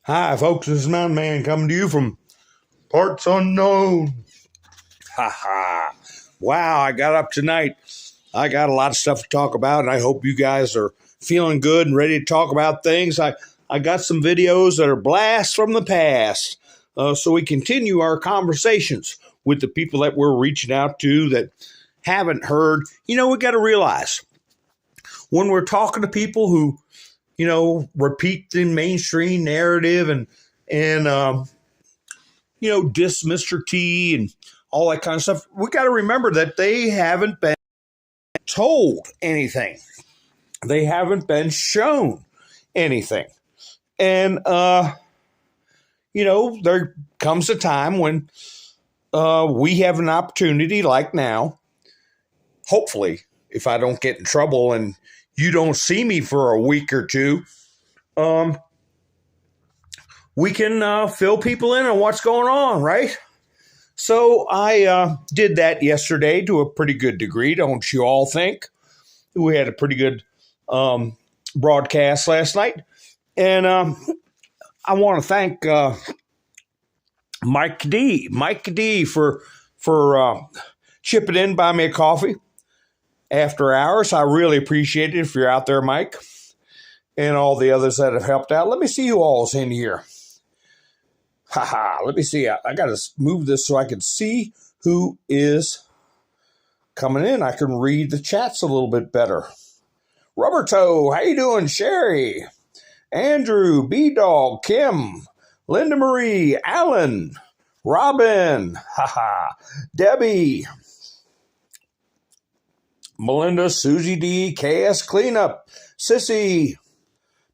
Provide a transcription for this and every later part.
Hi, folks. This is Mountainman coming to you from parts unknown. Ha ha. Wow, I got up tonight. I got a lot of stuff to talk about, and I hope you guys are feeling good and ready to talk about things. I got some videos that are blasts from the past. So we continue our conversations with the people that we're reaching out to that haven't heard. We got to realize when we're talking to people who repeat the mainstream narrative and diss Mr. T and all that kind of stuff. We got to remember that they haven't been told anything. They haven't been shown anything. And, there comes a time when we have an opportunity like now, hopefully, if I don't get in trouble and you don't see me for a week or two, we can fill people in on what's going on, right? So I did that yesterday to a pretty good degree, don't you all think? We had a pretty good broadcast last night. And I want to thank Mike D for chipping in, buy me a coffee after hours. I really appreciate it if you're out there, Mike, and all the others that have helped out. Let me see who all's in here. Let me see. I got to move this so I can see who is coming in. I can read the chats a little bit better. Rubber Toe, how you doing? Sherry, Andrew, B-Dog, Kim, Linda Marie, Alan, Robin, Debbie, Melinda, Susie D, KS Cleanup, Sissy,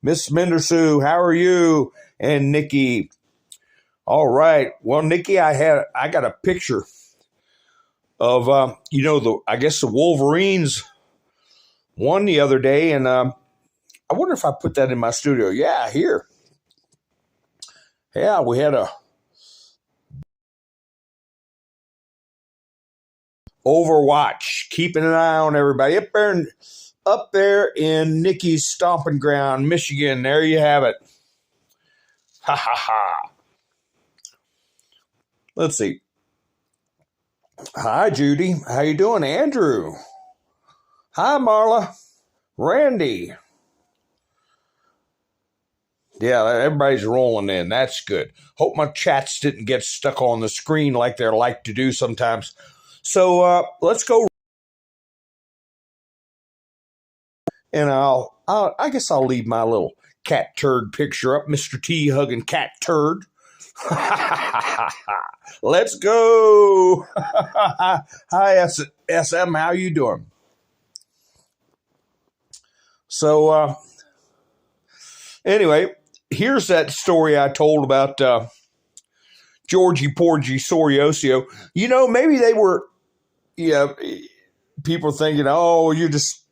Miss Mendersue, how are you? And Nikki. All right. Well, Nikki, I got a picture of the Wolverines won the other day, and I wonder if I put that in my studio. Yeah, here. Yeah, we had a Overwatch, keeping an eye on everybody up there in Nikki's stomping ground, Michigan. There you have it. Ha ha ha. Let's see. Hi, Judy. How you doing, Andrew? Hi, Marla. Randy. Yeah, everybody's rolling in. That's good. Hope my chats didn't get stuck on the screen like they're like to do sometimes. So let's go. And I guess I'll leave my little cat turd picture up. Mr. T hugging cat turd. Let's go. Hi, SM. How you doing? So anyway, here's that story I told about Georgie Porgy Soriosio. Maybe they were, people thinking, oh, you're just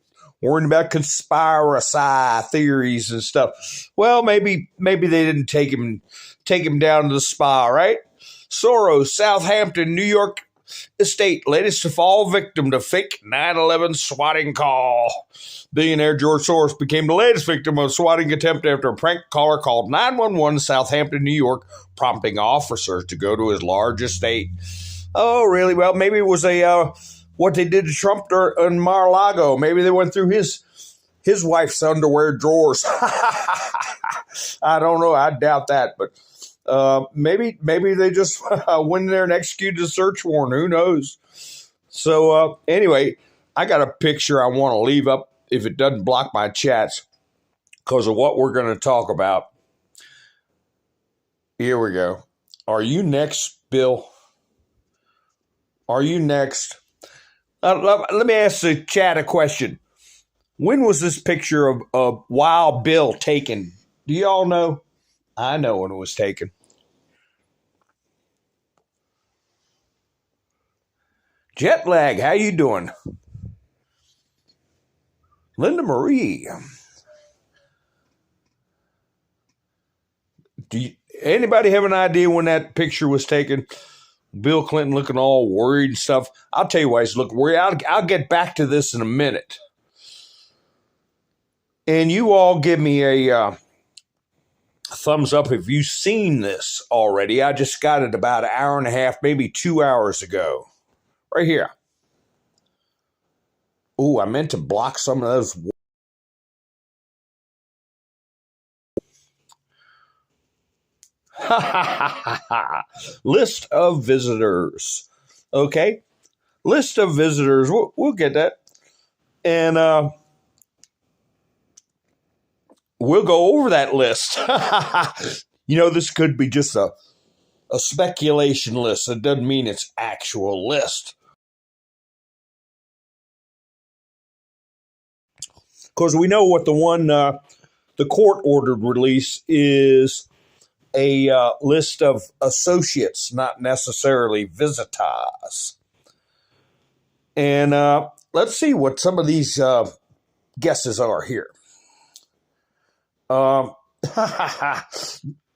worrying about conspiracy theories and stuff. Well, maybe they didn't take him down to the spa, right? Soros, Southampton, New York estate, latest to fall victim to fake 9/11 swatting call. Billionaire George Soros became the latest victim of a swatting attempt after a prank caller called 911 Southampton, New York, prompting officers to go to his large estate. Oh, really? Well, maybe it was what they did to Trump in Mar-a-Lago. Maybe they went through his wife's underwear drawers. I don't know. I doubt that, but maybe they just went in there and executed a search warrant. Who knows? So anyway, I got a picture I want to leave up if it doesn't block my chats because of what we're going to talk about. Here we go. Are you next, Bill? Are you next? Let me ask the chat a question. When was this picture of Wild Bill taken? Do you all know? I know when it was taken. Jet lag, how you doing? Linda Marie. Anybody have an idea when that picture was taken? Bill Clinton looking all worried and stuff. I'll tell you why he's looking worried. I'll get back to this in a minute. And you all give me a thumbs up if you've seen this already. I just got it about an hour and a half, maybe 2 hours ago. Right here. Oh, I meant to block some of those. List of visitors. Okay. List of visitors. We'll get that. And we'll go over that list. This could be just a speculation list. It doesn't mean it's actual list. Because we know what the court-ordered release is a list of associates, not necessarily visitors. And let's see what some of these guesses are here.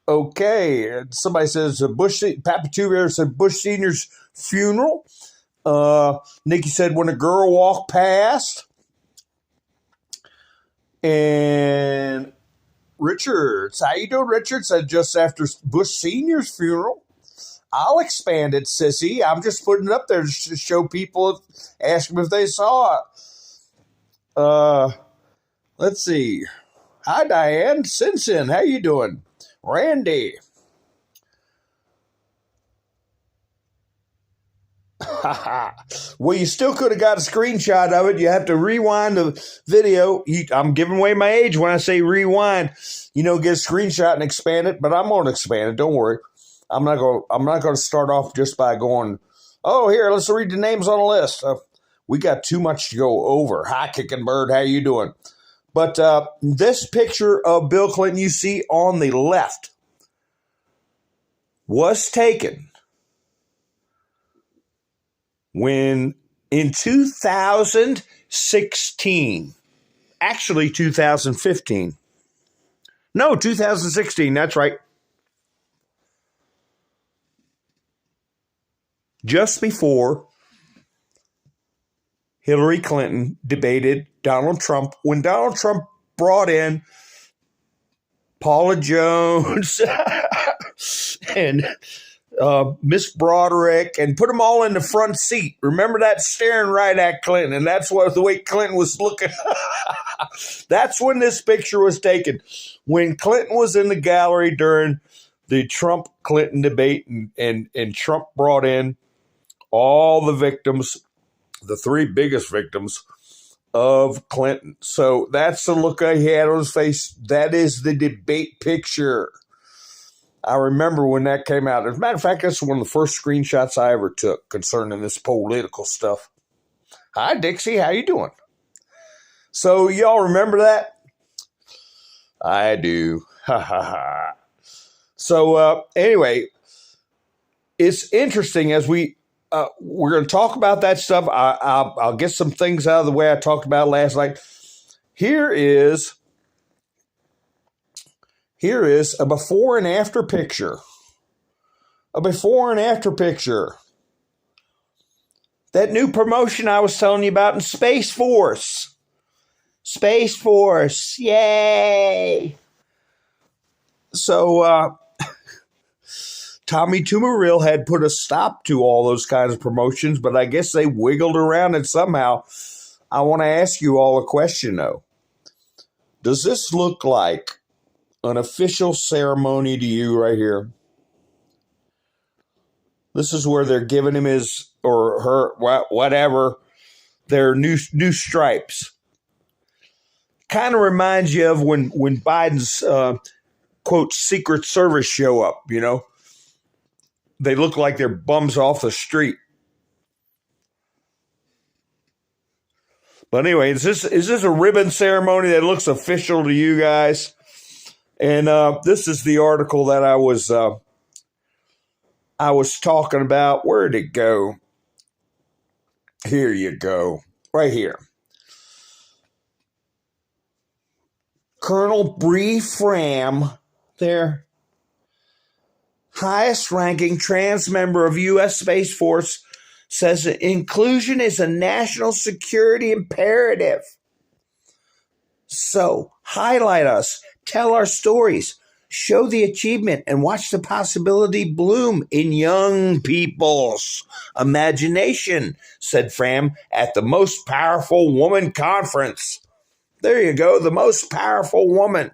Okay, somebody says Pappy Two Bear said Bush Senior's funeral. Nikki said when a girl walked past. And Richards, how you doing, Richard? Said just after Bush Senior's funeral. I'll expand it, sissy. I'm just putting it up there to show people, ask them if they saw it. Let's see. Hi, Diane. Sin, how you doing? Randy. Well, you still could have got a screenshot of it. You have to rewind the video. I'm giving away my age when I say rewind. Get a screenshot and expand it, but I'm going to expand it. Don't worry. I'm not going to start off just by going, oh, here, let's read the names on the list. We got too much to go over. Hi, Kicking Bird. How you doing? But this picture of Bill Clinton you see on the left was taken when in 2016, actually 2015. No, 2016, that's right. Just before Hillary Clinton debated Donald Trump, when Donald Trump brought in Paula Jones and Miss Broderick and put them all in the front seat. Remember that, staring right at Clinton, and that's what the way Clinton was looking. That's when this picture was taken, when Clinton was in the gallery during the Trump-Clinton debate, and Trump brought in all the victims, the three biggest victims of Clinton. So that's the look I had on his face. That is the debate picture. I remember when that came out. As a matter of fact, that's one of the first screenshots I ever took concerning this political stuff. Hi, Dixie. How you doing? So y'all remember that? I do. Ha ha ha. So anyway, it's interesting as we're going to talk about that stuff. I'll get some things out of the way I talked about last night. Here is a before and after picture. A before and after picture. That new promotion I was telling you about in Space Force. Space Force. Yay. So, Tommy Tumaril had put a stop to all those kinds of promotions, but I guess they wiggled around it somehow. I want to ask you all a question, though. Does this look like an official ceremony to you right here? This is where they're giving him his or her, whatever, their new stripes. Kind of reminds you of when Biden's, quote, Secret Service show up, They look like they're bums off the street. But anyway, is this a ribbon ceremony that looks official to you guys? And this is the article that I was talking about. Where'd it go? Here you go. Right here. Colonel Bree Fram, their highest-ranking trans member of U.S. Space Force, says that inclusion is a national security imperative. So, highlight us. Tell our stories. show the achievement and watch the possibility bloom in young people's imagination, said Fram at the Most Powerful Woman Conference. There you go, the most powerful woman.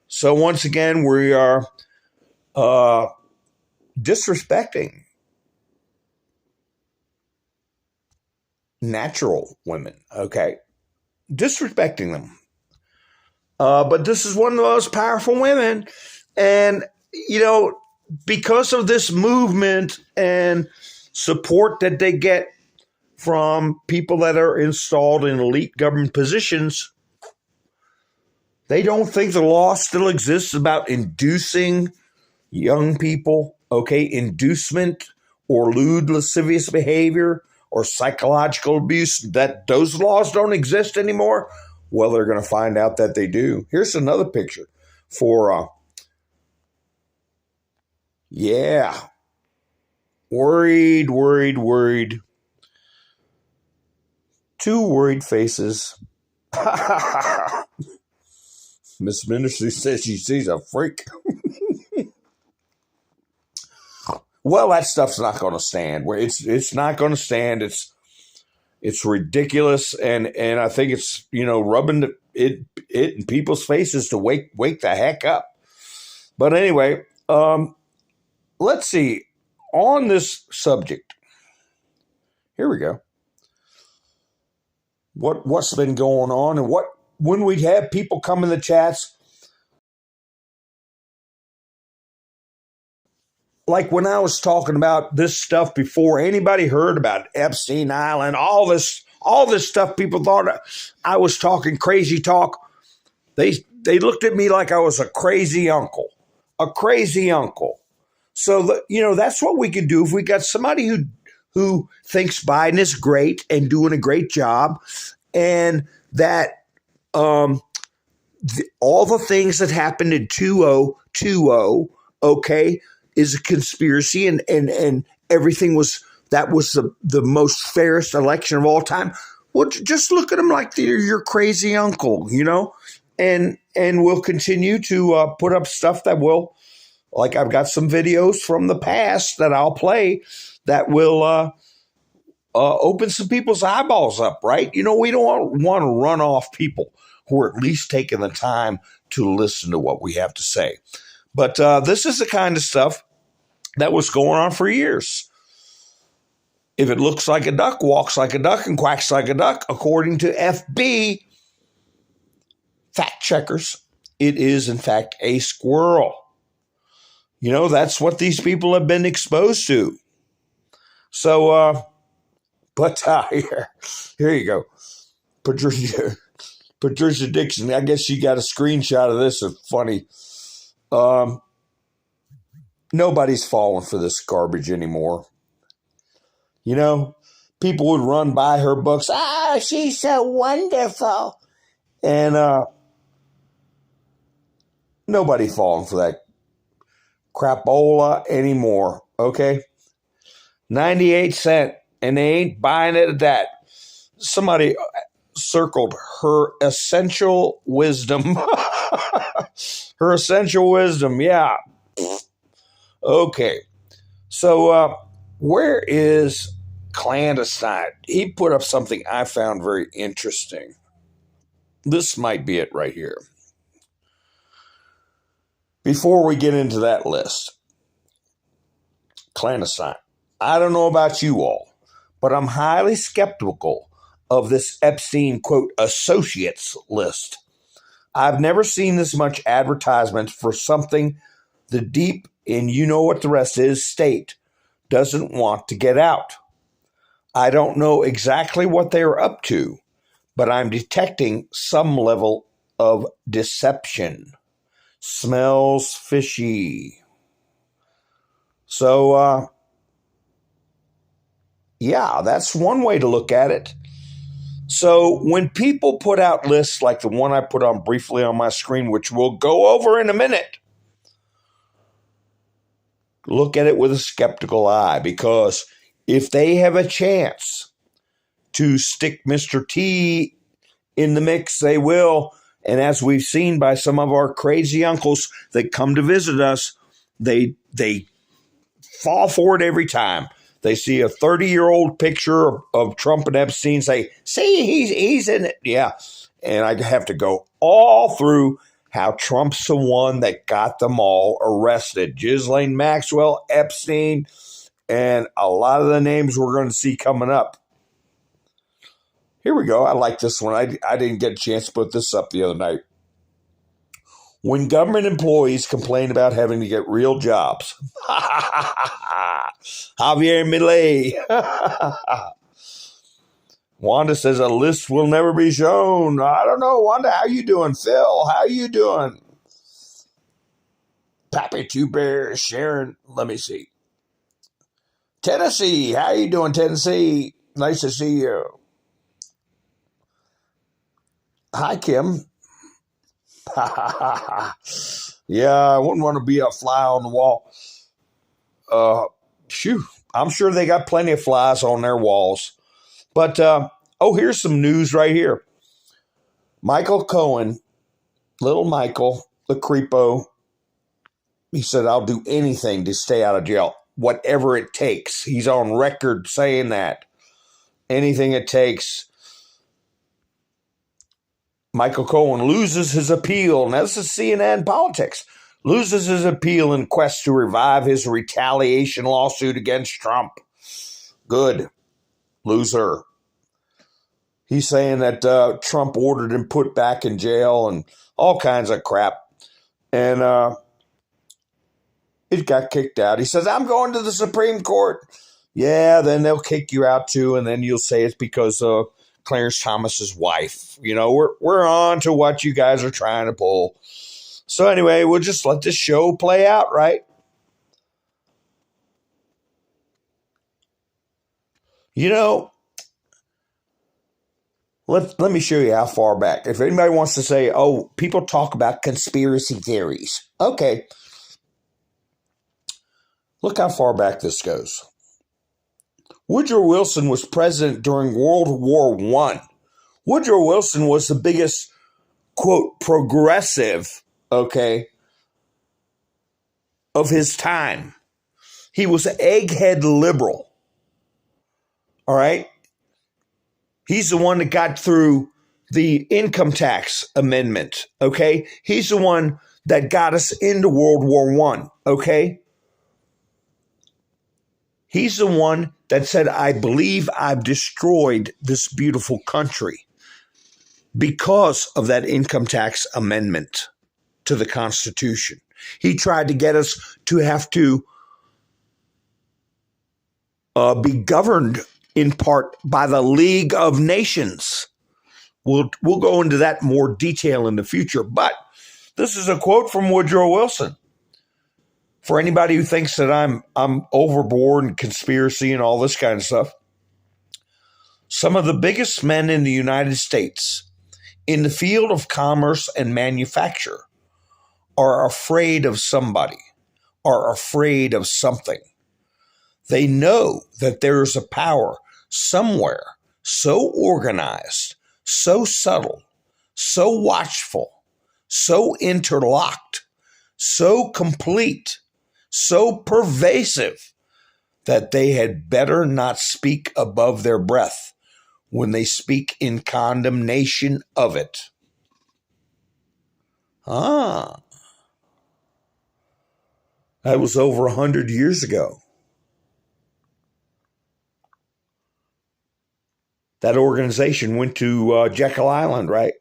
So once again, we are disrespecting natural women, okay? Disrespecting them. But this is one of the most powerful women. And, because of this movement and support that they get from people that are installed in elite government positions, they don't think the law still exists about inducing young people, okay, inducement or lewd, lascivious behavior or psychological abuse, that those laws don't exist anymore. Well, they're going to find out that they do. Here's another picture for, worried. Two worried faces. Miss Ministry says she sees a freak. Well, that stuff's not going to stand. It's not going to stand. It's ridiculous, and I think it's rubbing it in people's faces to wake the heck up. But anyway, let's see on this subject. Here we go. What's been going on, and when we have people come in the chats. Like when I was talking about this stuff before anybody heard about Epstein Island, all this stuff, people thought I was talking crazy talk. They looked at me like I was a crazy uncle. So that's what we can do if we got somebody who thinks Biden is great and doing a great job, and that all the things that happened in 2020, okay, is a conspiracy, and everything was the most fairest election of all time. Well, just look at them like they're your crazy uncle, and we'll continue to put up stuff that will, like I've got some videos from the past that I'll play that will open some people's eyeballs up, right? We don't want to run off people who are at least taking the time to listen to what we have to say. But this is the kind of stuff that was going on for years. If it looks like a duck, walks like a duck, and quacks like a duck, according to FB fact checkers, it is in fact a squirrel. That's what these people have been exposed to. So, here you go. Patricia Dixon, I guess she got a screenshot of this. It's funny. Nobody's falling for this garbage anymore. People would run by her books. She's so wonderful. And nobody falling for that crapola anymore, okay? 98 cents, and they ain't buying it at that. Somebody circled her essential wisdom. Her essential wisdom, yeah. Okay, so where is Clandestine? He put up something I found very interesting. This might be it right here. Before we get into that list, Clandestine. I don't know about you all, but I'm highly skeptical of this Epstein, quote, associates list. I've never seen this much advertisement for something the deep, and you know what the rest is, state doesn't want to get out. I don't know exactly what they are up to, but I'm detecting some level of deception. Smells fishy. So, that's one way to look at it. So when people put out lists like the one I put on briefly on my screen, which we'll go over in a minute, look at it with a skeptical eye, because if they have a chance to stick Mr. T in the mix, they will. And as we've seen by some of our crazy uncles that come to visit us, they fall for it every time. They see a 30-year-old picture of Trump and Epstein, say, see, he's in it. Yeah. And I have to go all through how Trump's the one that got them all arrested. Ghislaine Maxwell, Epstein, and a lot of the names we're going to see coming up. Here we go. I like this one. I didn't get a chance to put this up the other night. When government employees complain about having to get real jobs. Javier Milei. Wanda says a list will never be shown. I don't know, Wanda. How you doing? Phil, how you doing? Pappy Two Bears, Sharon. Let me see. Tennessee. How you doing, Tennessee? Nice to see you. Hi, Kim. Yeah, I wouldn't want to be a fly on the wall. I'm sure they got plenty of flies on their walls. But, here's some news right here. Michael Cohen, little Michael, the creepo, he said, I'll do anything to stay out of jail, whatever it takes. He's on record saying that. Anything it takes. Michael Cohen loses his appeal. Now, this is CNN politics. Loses his appeal in quest to revive his retaliation lawsuit against Trump. Good. Loser. He's saying that Trump ordered him put back in jail and all kinds of crap. And it got kicked out. He says, I'm going to the Supreme Court. Yeah, then they'll kick you out too. And then you'll say it's because of Clarence Thomas's wife. You know, we're on to what you guys are trying to pull. So anyway, we'll just let this show play out, right? You know, let me show you how far back. If anybody wants to say, oh, people talk about conspiracy theories. Okay. Look how far back this goes. Woodrow Wilson was president during World War I. Woodrow Wilson was the biggest, quote, progressive, okay, of his time. He was an egghead liberal. All right? He's the one that got through the income tax amendment, okay? He's the one that got us into World War I, okay? He's the one that said, I believe I've destroyed this beautiful country because of that income tax amendment to the Constitution. He tried to get us to have to be governed in part by the League of Nations. We'll go into that in more detail in the future, but this is a quote from Woodrow Wilson. For anybody who thinks that I'm overboard and conspiracy and all this kind of stuff, some of the biggest men in the United States in the field of commerce and manufacture are afraid of somebody, are afraid of something. They know that there is a power somewhere so organized, so subtle, so watchful, so interlocked, so complete, so pervasive that they had better not speak above their breath when they speak in condemnation of it. That was over 100 years ago. That organization went to Jekyll Island, right?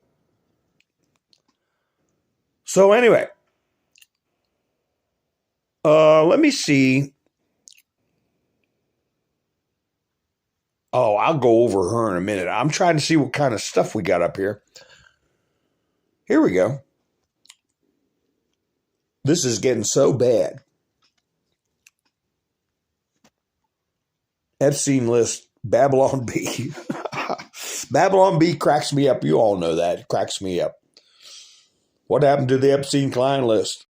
So anyway, let me see. Oh, I'll go over her in a minute. I'm trying to see what kind of stuff we got up here. Here we go. This is getting so bad. Epstein list, Babylon Bee. Babylon Bee cracks me up. You all know that. It cracks me up. What happened to the Epstein client list?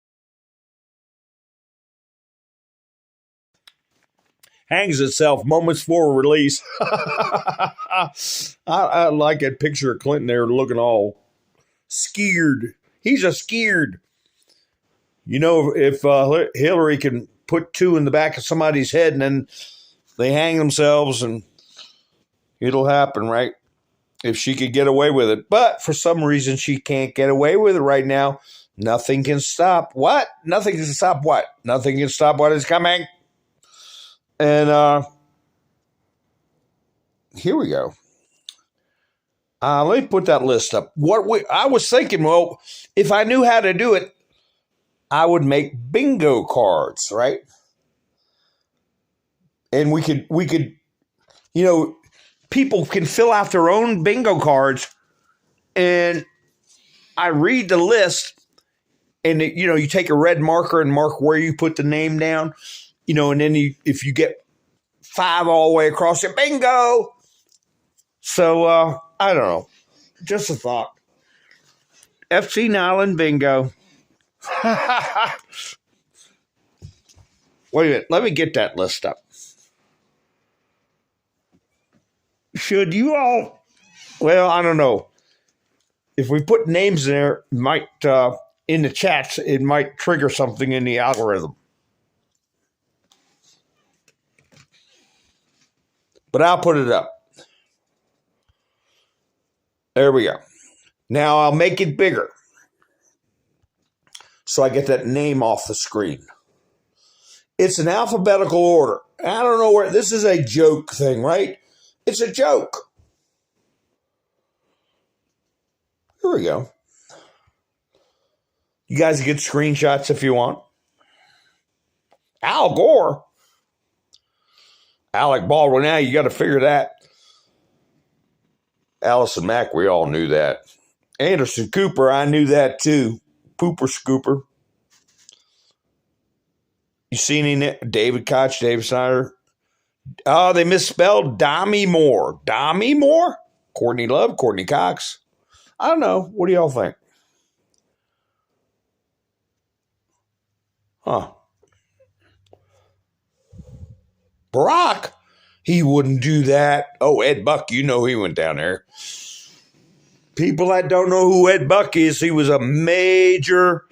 Hangs itself moments before release. I like that picture of Clinton there looking all skeered. He's a skeered. You know, if Hillary can put two in the back of somebody's head and then they hang themselves, and it'll happen, right? If she could get away with it. But for some reason, she can't get away with it right now. Nothing can stop what? Nothing can stop what? Nothing can stop what is coming. And here we go. Let me put that list up. I was thinking, well, if I knew how to do it, I would make bingo cards, right? And we could, you know, people can fill out their own bingo cards, and I read the list, and you take a red marker and mark where you put the name down, and then if you get 5 all the way across it, bingo. So I don't know, just a thought. Epstein Island bingo. Wait a minute, let me get that list up. Should you all? Well, I don't know. If we put names in there, it might in the chats, it might trigger something in the algorithm. But I'll put it up. There we go. Now I'll make it bigger so I get that name off the screen. It's an alphabetical order. I don't know where this is a joke thing, right? It's a joke. Here we go. You guys get screenshots if you want. Al Gore. Alec Baldwin. Now you got to figure that. Allison Mack, we all knew that. Anderson Cooper, I knew that too. Pooper Scooper. You seen any? David Koch, David Snyder. Oh, they misspelled Dami Moore. Dami Moore? Courtney Love, Courtney Cox. I don't know. What do y'all think? Huh. Barack? He wouldn't do that. Oh, Ed Buck, he went down there. People that don't know who Ed Buck is, he was a major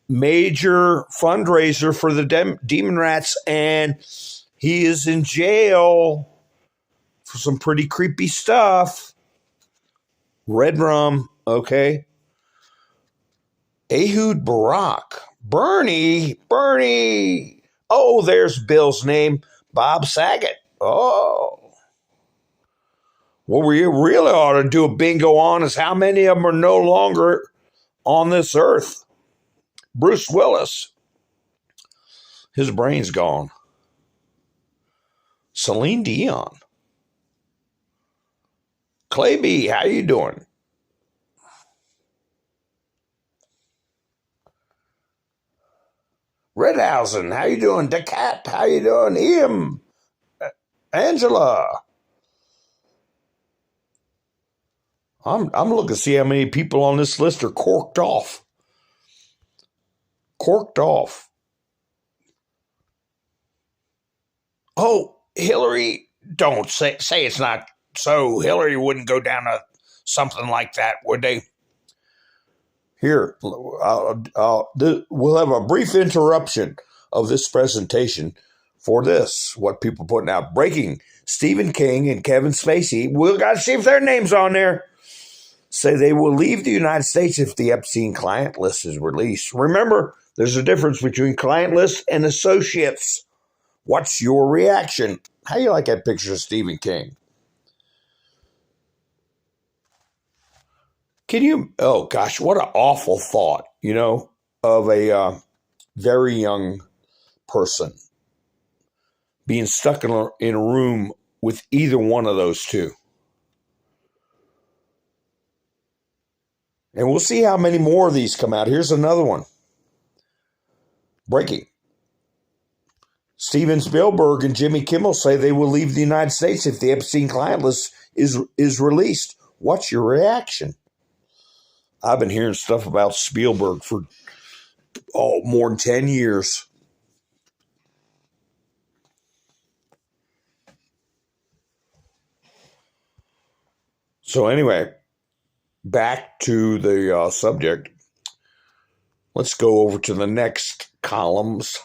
fundraiser for the Demon Rats, and he is in jail for some pretty creepy stuff. Red rum, okay. Ehud Barak. Bernie. Oh, there's Bill's name. Bob Saget. Oh. What we really ought to do a bingo on is how many of them are no longer on this earth. Bruce Willis. His brain's gone. Celine Dion. Clay B, how you doing? Redhausen, how you doing? Decat, how you doing? Ian, Angela. I'm looking to see how many people on this list are corked off. Corked off. Oh, Hillary, don't say it's not so. Hillary wouldn't go down to something like that, would they? Here, we'll have a brief interruption of this presentation for this. What people putting out. Breaking. Stephen King and Kevin Spacey. We'll got to see if their name's on there. Say they will leave the United States if the Epstein client list is released. Remember, there's a difference between client list and associates. What's your reaction? How do you like that picture of Stephen King? Can you, oh gosh, what an awful thought, of a very young person being stuck in a room with either one of those two. And we'll see how many more of these come out. Here's another one. Breaking. Steven Spielberg and Jimmy Kimmel say they will leave the United States if the Epstein client list is released. What's your reaction? I've been hearing stuff about Spielberg for more than 10 years. So anyway, back to the subject. Let's go over to the next columns.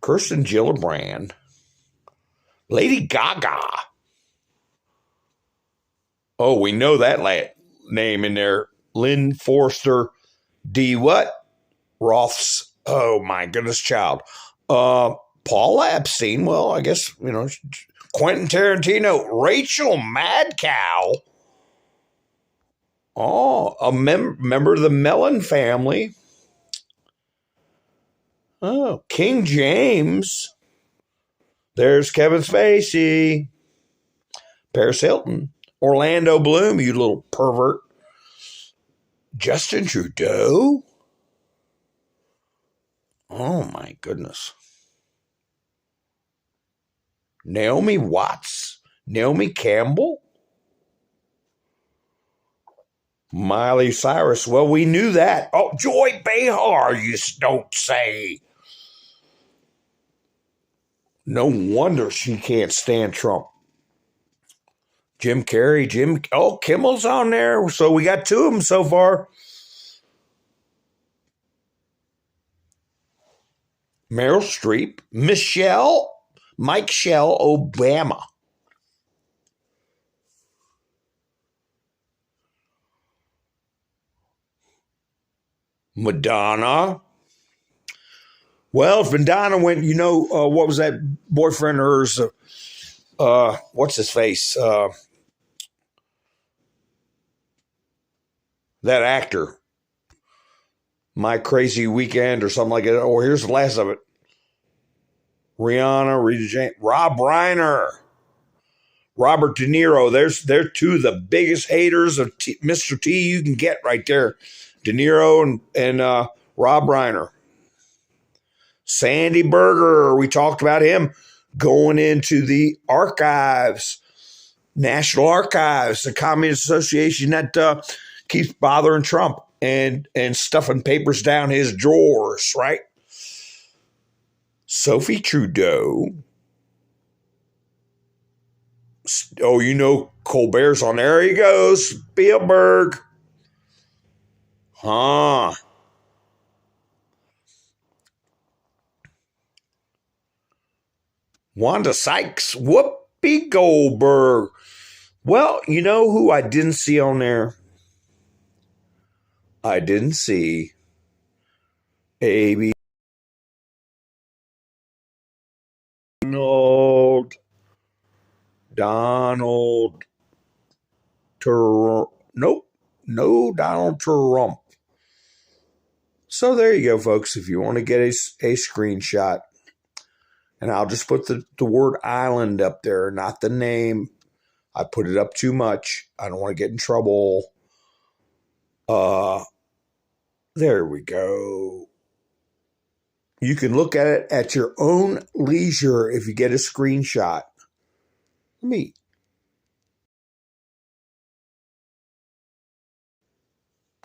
Kirsten Gillibrand, Lady Gaga. Oh, we know that name in there. Lynn Forster D. What? Roth's. Oh my goodness, child. Paul Epstein. Well, I guess Quentin Tarantino. Rachel Madcow. Oh, a member of the Mellon family. Oh, King James. There's Kevin Spacey. Paris Hilton. Orlando Bloom, you little pervert. Justin Trudeau. Oh, my goodness. Naomi Watts. Naomi Campbell. Miley Cyrus. Well, we knew that. Oh, Joy Behar, you don't say. No wonder she can't stand Trump. Jim Carrey, Kimmel's on there. So we got two of them so far. Meryl Streep, Mike Shell Obama. Madonna. Well, if Madonna went, what was that boyfriend of hers? What's his face? That actor. My Crazy Weekend or something like that. Oh, here's the last of it. Rihanna, Rita James, Rob Reiner, Robert De Niro. They're two of the biggest haters of Mr. T you can get right there. De Niro and Rob Reiner. Sandy Berger, we talked about him going into the archives, National Archives, the Communist Association that keeps bothering Trump and stuffing papers down his drawers, right? Sophie Trudeau. Oh, Colbert's on there. He goes. Spielberg. Huh. Wanda Sykes. Whoopi Goldberg. Well, you know who I didn't see on there? I didn't see A.B. Donald Trump. Nope. No Donald Trump. So there you go, folks. If you want to get a screenshot, and I'll just put the word island up there, not the name. I put it up too much. I don't want to get in trouble. There we go. You can look at it at your own leisure if you get a screenshot.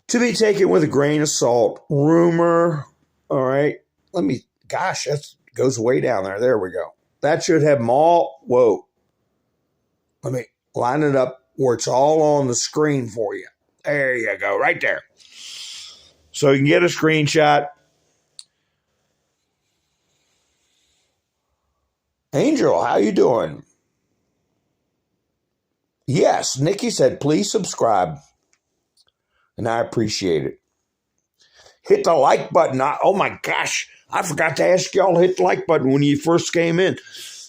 To be taken with a grain of salt. Rumor. All right. Gosh, that goes way down there. There we go. That should have them all. Whoa. Let me line it up where it's all on the screen for you. There you go. Right there. So you can get a screenshot. Angel, how you doing? Yes, Nikki said, please subscribe. And I appreciate it. Hit the like button. Oh my gosh, I forgot to ask y'all to hit the like button when you first came in,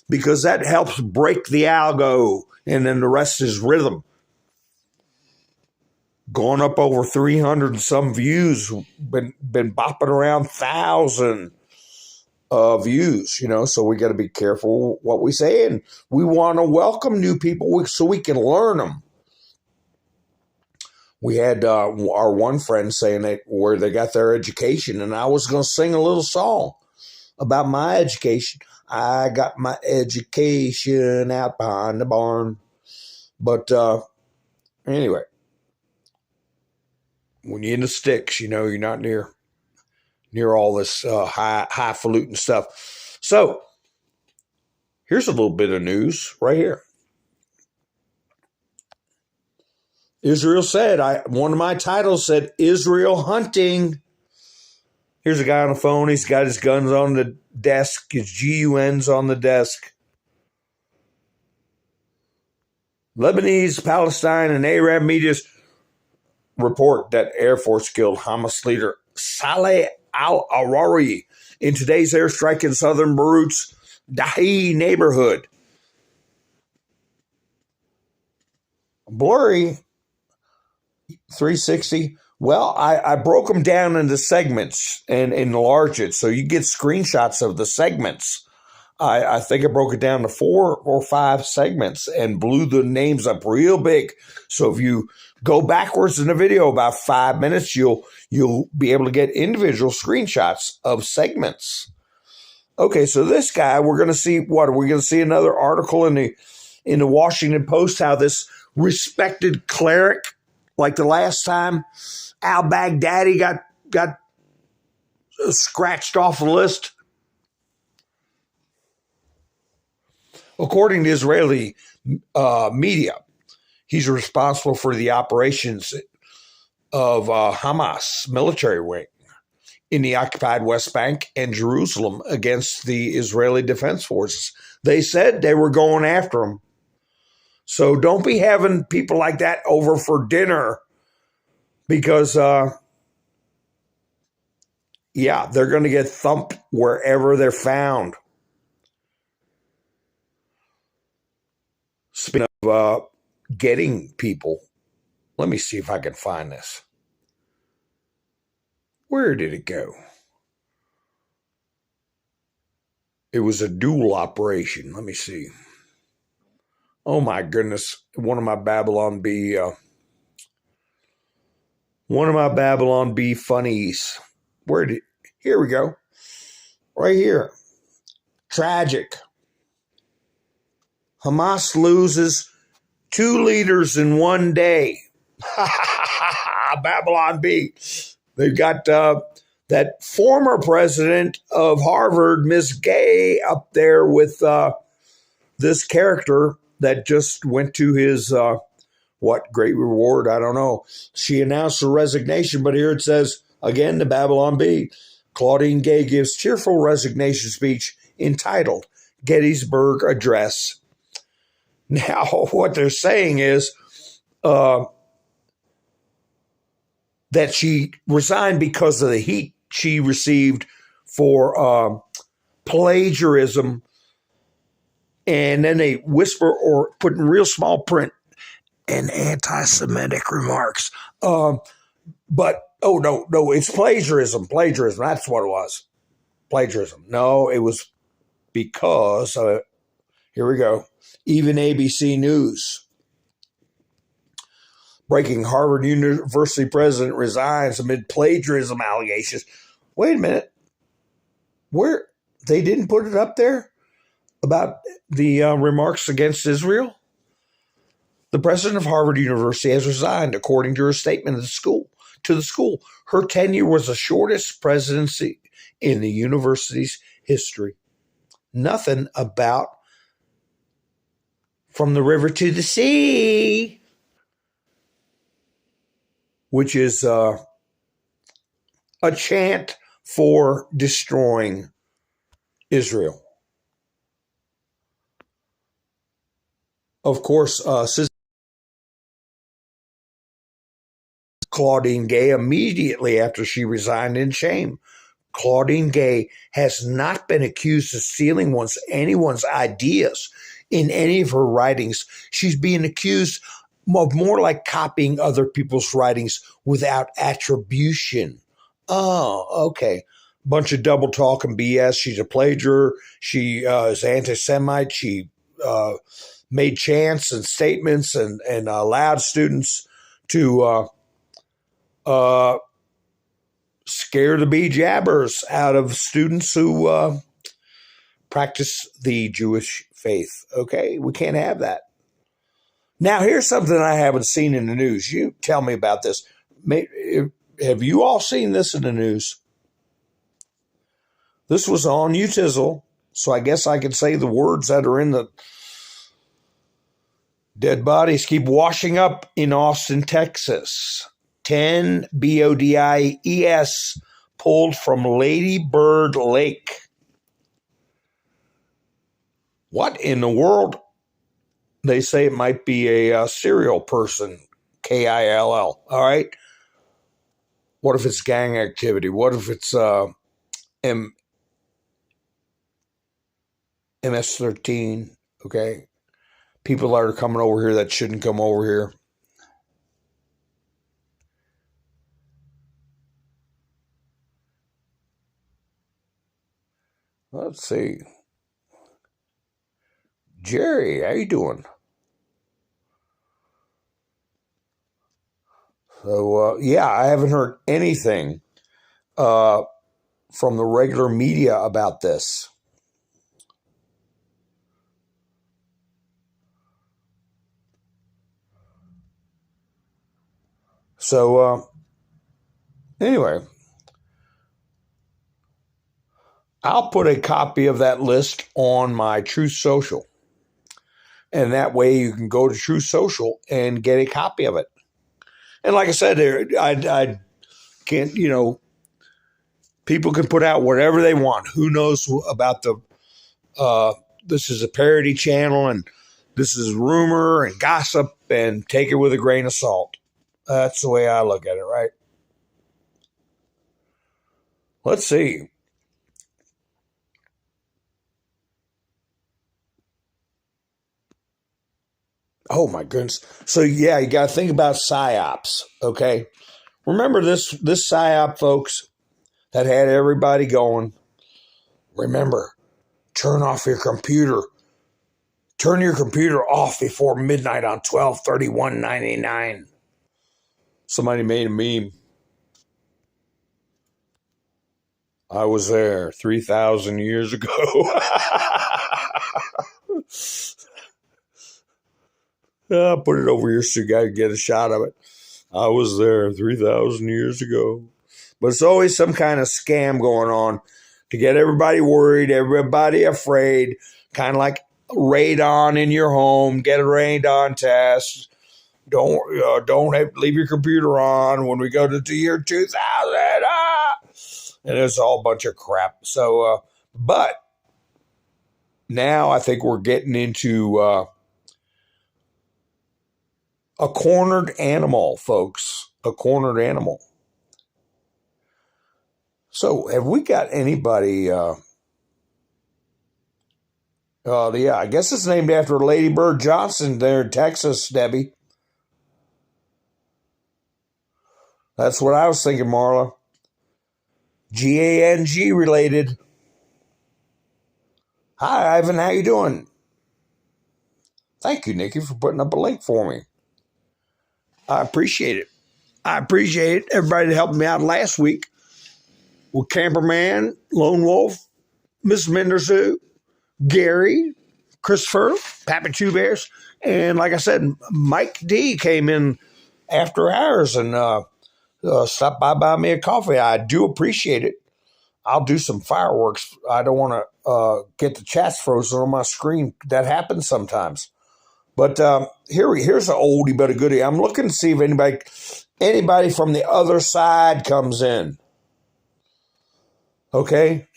because that helps break the algo, and then the rest is rhythm. Going up over 300 and some views, been bopping around 1,000 views, so we got to be careful what we say, and we want to welcome new people so we can learn them. We had our one friend saying that where they got their education, and I was going to sing a little song about my education. I got my education out behind the barn. But anyway, when you're in the sticks, you're not near all this highfalutin stuff. So here's a little bit of news right here. Israel said, one of my titles said, Israel hunting. Here's a guy on the phone. He's got his guns on the desk, his GUNs on the desk. Lebanese, Palestine, and Arab media report that Air Force killed Hamas leader Saleh al-Arari in today's airstrike in southern Beirut's Dahi neighborhood. Blurry 360. Well, I broke them down into segments and enlarged it so you get screenshots of the segments. I think I broke it down to 4 or 5 segments and blew the names up real big. So if you go backwards in the video about 5 minutes, you'll be able to get individual screenshots of segments. Okay, so this guy, we're going to see what? Are we going to see another article in the Washington Post how this respected cleric, like the last time al-Baghdadi got scratched off the list? According to Israeli media, he's responsible for the operations of Hamas military wing in the occupied West Bank and Jerusalem against the Israeli Defense Forces. They said they were going after him. So don't be having people like that over for dinner because, yeah, they're going to get thumped wherever they're found. Speaking of getting people, let me see if I can find this. Where did it go? It was a dual operation. Let me see. Oh my goodness. One of my Babylon Bee funnies. Here we go. Right here. Tragic. Hamas loses 2 leaders in one day. Babylon Bee. They've got that former president of Harvard, Miss Gay, up there with this character that just went to his, great reward? I don't know. She announced her resignation, but here it says, again, the Babylon Bee. Claudine Gay gives tearful resignation speech entitled Gettysburg Address. Now, what they're saying is that she resigned because of the heat she received for plagiarism. And then they whisper or put in real small print and anti-Semitic remarks. But, no, it's plagiarism. Plagiarism, that's what it was. Plagiarism. No, it was because, here we go. Even ABC News. Breaking: Harvard University president resigns amid plagiarism allegations. Wait a minute. Where? They didn't put it up there about the remarks against Israel? The president of Harvard University has resigned, according to her statement to the school. Her tenure was the shortest presidency in the university's history. Nothing about from the river to the sea, which is a chant for destroying Israel. Of course, Claudine Gay immediately after she resigned in shame. Claudine Gay has not been accused of stealing anyone's ideas in any of her writings. She's being accused of more like copying other people's writings without attribution. Oh, okay. Bunch of double talk and BS. She's a plagiar. She is anti-Semite. She made chants and statements and allowed students to scare the bee jabbers out of students who practice the Jewish faith. Okay, we can't have that. Now, here's something I haven't seen in the news. You tell me about this. Have you all seen this in the news? This was on Utizzle, so I guess I can say the words that are in Dead bodies keep washing up in Austin, Texas. 10 BODIES pulled from Lady Bird Lake. What in the world? They say it might be a serial person, KILL. All right. What if it's gang activity? What if it's MS-13? Okay. People that are coming over here that shouldn't come over here. Let's see. Jerry, how you doing? So, yeah, I haven't heard anything from the regular media about this. So, anyway, I'll put a copy of that list on my Truth Social. And that way you can go to Truth Social and get a copy of it. And like I said, I can't, people can put out whatever they want. Who knows about this is a parody channel and this is rumor and gossip, and take it with a grain of salt. That's the way I look at it, right? Let's see. Oh my goodness. So yeah, you got to think about psyops, okay? Remember this psyop, folks, that had everybody going. Remember, turn off your computer. Turn your computer off before midnight on 12/31/99. Somebody made a meme. I was there 3,000 years ago. Put it over here so you guys get a shot of it. I was there 3,000 years ago. But it's always some kind of scam going on to get everybody worried, everybody afraid, kind of like radon in your home, get a radon test. Don't leave your computer on when we go to the year 2000. And it's all a bunch of crap. So, but now I think we're getting into a cornered animal, folks. A cornered animal. So, have we got anybody? Yeah, I guess it's named after Lady Bird Johnson there in Texas, Debbie. That's what I was thinking, Marla. GANG related. Hi, Ivan. How you doing? Thank you, Nikki, for putting up a link for me. I appreciate it. I appreciate it. Everybody that helped me out last week with Camperman, Lone Wolf, Miss Mendersu, Gary, Christopher, Pappy Two Bears, and like I said, Mike D came in after hours and stopped by Buy Me a Coffee. I do appreciate it. I'll do some fireworks. I don't want to get the chats frozen on my screen. That happens sometimes. But here's an oldie but a goodie. I'm looking to see if anybody from the other side comes in. Okay,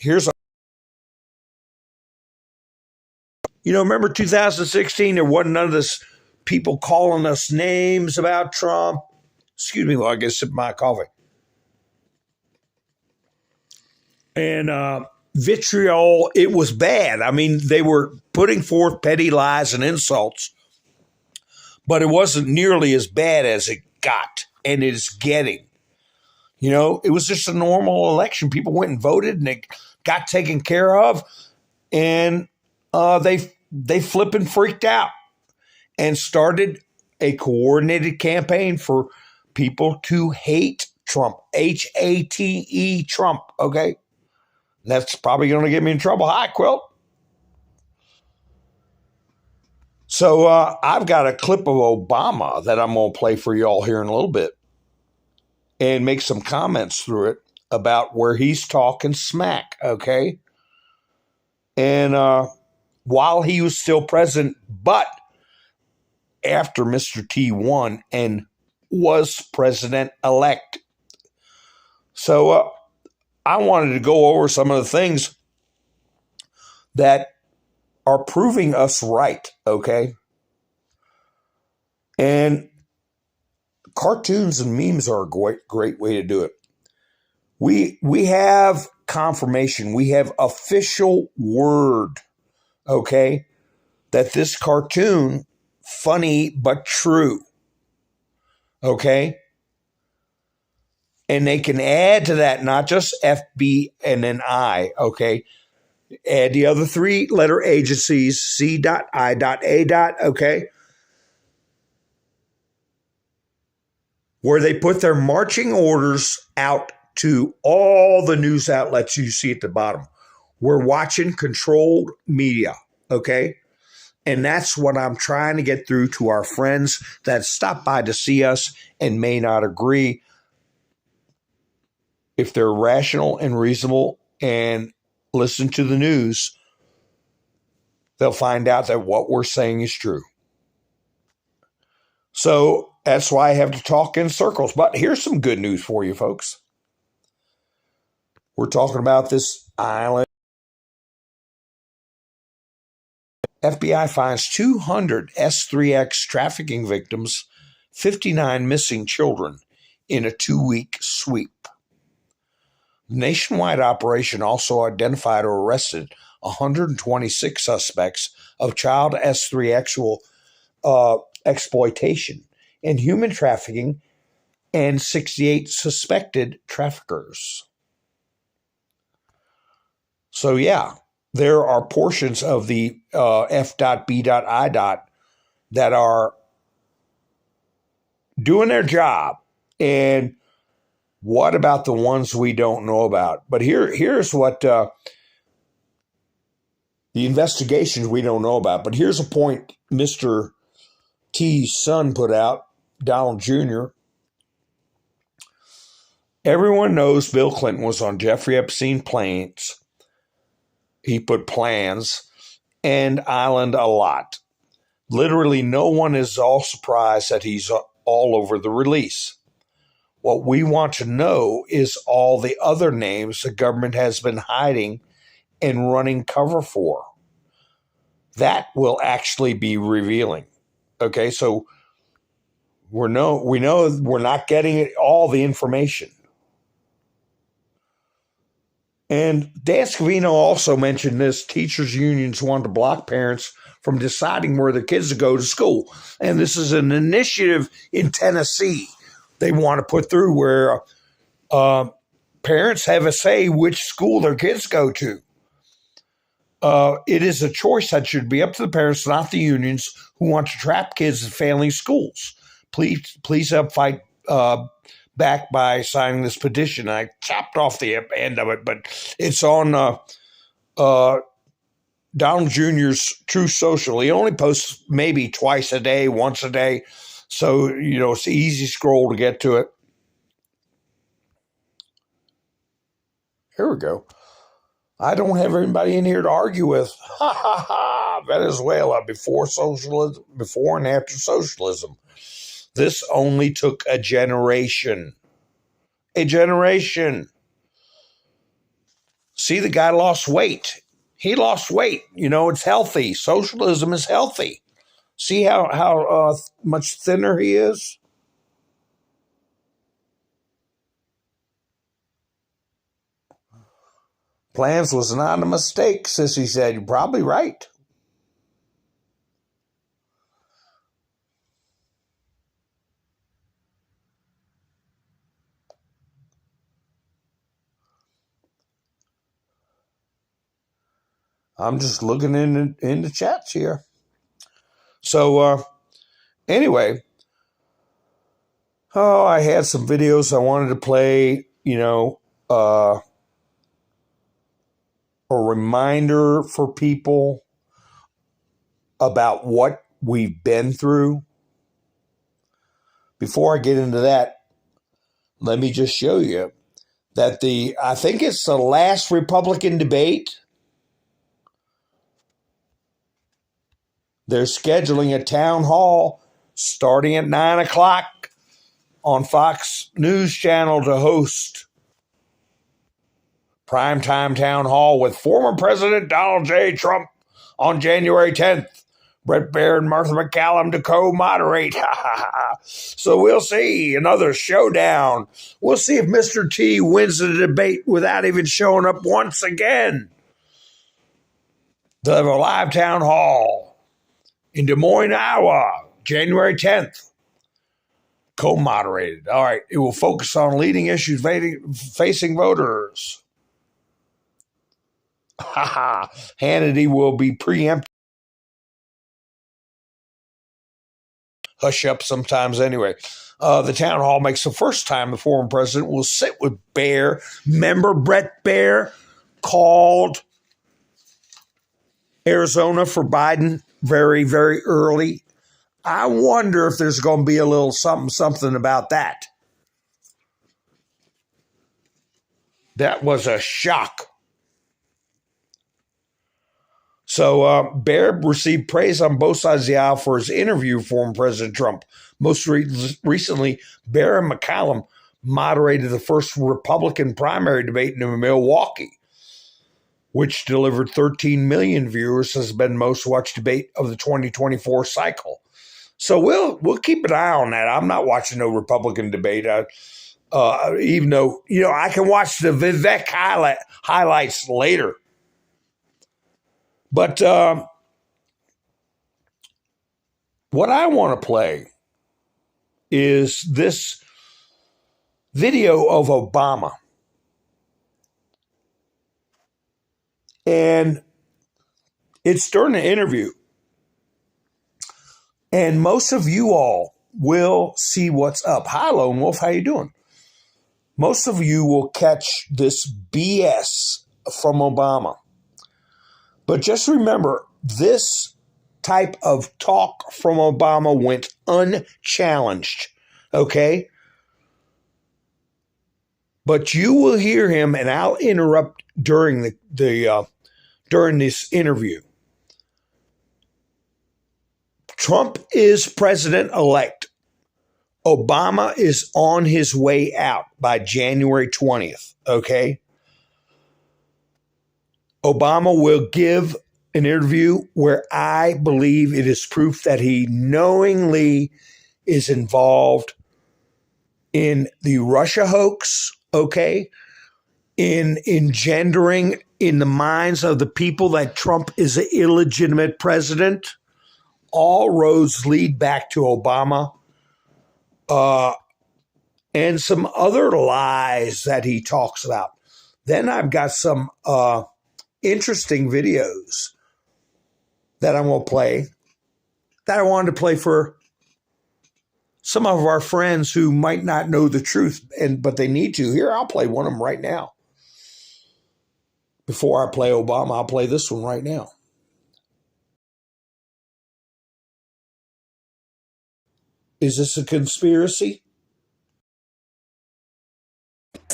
remember 2016? There wasn't none of this people calling us names about Trump. Excuse me while I get a sip of my coffee. And vitriol, it was bad. I mean, they were putting forth petty lies and insults, but it wasn't nearly as bad as it got and is getting. It was just a normal election. People went and voted and it got taken care of. And they flipping freaked out and started a coordinated campaign for people to hate Trump. HATE Trump, okay? That's probably going to get me in trouble. Hi, Quilt. So I've got a clip of Obama that I'm going to play for y'all here in a little bit and make some comments through it about where he's talking smack, okay? And while he was still president, but after Mr. T won and was president-elect. So I wanted to go over some of the things that are proving us right, okay? And cartoons and memes are a great way to do it. We have confirmation. We have official word, okay, that this cartoon, funny but true, okay? And they can add to that, not just FB and then I, okay? Add the other 3-letter agencies, C.I.A. Okay? Where they put their marching orders out to all the news outlets you see at the bottom. We're watching controlled media, okay? And that's what I'm trying to get through to our friends that stop by to see us and may not agree. If they're rational and reasonable and listen to the news, they'll find out that what we're saying is true. So that's why I have to talk in circles. But here's some good news for you, folks. We're talking about this island. FBI finds 200 S3X trafficking victims, 59 missing children in a 2-week sweep. The nationwide operation also identified or arrested 126 suspects of child S3 exploitation and human trafficking and 68 suspected traffickers. So, yeah, there are portions of the F.B.I. that are doing their job. And what about the ones we don't know about? But here's what the investigations we don't know about. But here's a point Mr. T's son put out, Donald Jr. Everyone knows Bill Clinton was on Jeffrey Epstein planes. He put plans and island a lot. Literally no one is all surprised that he's all over the release. What we want to know is all the other names the government has been hiding and running cover for. That will actually be revealing. Okay, so we know we're not getting all the information. And Dan Scavino also mentioned this. Teachers' unions want to block parents from deciding where their kids go to school. And this is an initiative in Tennessee they want to put through where parents have a say which school their kids go to. It is a choice that should be up to the parents, not the unions who want to trap kids in failing schools. Please help fight back by signing this petition. I chopped off the end of it, but it's on Donald Jr.'s True Social. He only posts maybe twice a day, once a day. So, it's an easy scroll to get to it. Here we go. I don't have anybody in here to argue with. Ha ha ha! Venezuela before socialism, before and after socialism. This only took a generation. A generation. See, the guy lost weight. He lost weight. It's healthy. Socialism is healthy. See how much thinner he is? Plans was not a mistake, Sissy said. You're probably right. I'm just looking in the chats here. So, anyway, I had some videos I wanted to play, a reminder for people about what we've been through. Before I get into that, let me just show you that I think it's the last Republican debate. They're scheduling a town hall starting at 9 o'clock on Fox News Channel to host Primetime Town Hall with former President Donald J. Trump on January 10th. Brett Baer and Martha McCallum to co-moderate. So we'll see another showdown. We'll see if Mr. T wins the debate without even showing up once again. They'll have a live town hall in Des Moines, Iowa, January 10th. Co-moderated. All right. It will focus on leading issues facing voters. Hannity will be preempted. Hush up sometimes anyway. The town hall makes the first time the former president will sit with Baer. Remember Brett Baer called Arizona for Biden very, very early. I wonder if there's going to be a little something about that. That was a shock. So Baer received praise on both sides of the aisle for his interview with former President Trump. Most recently, Baer and McCallum moderated the first Republican primary debate in Milwaukee, which delivered 13 million viewers, has been the most watched debate of the 2024 cycle. So we'll keep an eye on that. I'm not watching no Republican debate, even though, I can watch the Vivek highlights later. But what I want to play is this video of Obama. And it's during an interview. And most of you all will see what's up. Hi, Lone Wolf. How you doing? Most of you will catch this BS from Obama. But just remember, this type of talk from Obama went unchallenged, okay? But you will hear him, and I'll interrupt during during this interview. Trump is president-elect. Obama is on his way out by January 20th, okay? Obama will give an interview where I believe it is proof that he knowingly is involved in the Russia hoax, okay? In engendering in the minds of the people that Trump is an illegitimate president. All roads lead back to Obama. And some other lies that he talks about. Then I've got some interesting videos that I'm going to play, that I wanted to play for some of our friends who might not know the truth, but they need to. Here, I'll play one of them right now. Before I play Obama, I'll play this one right now. Is this a conspiracy?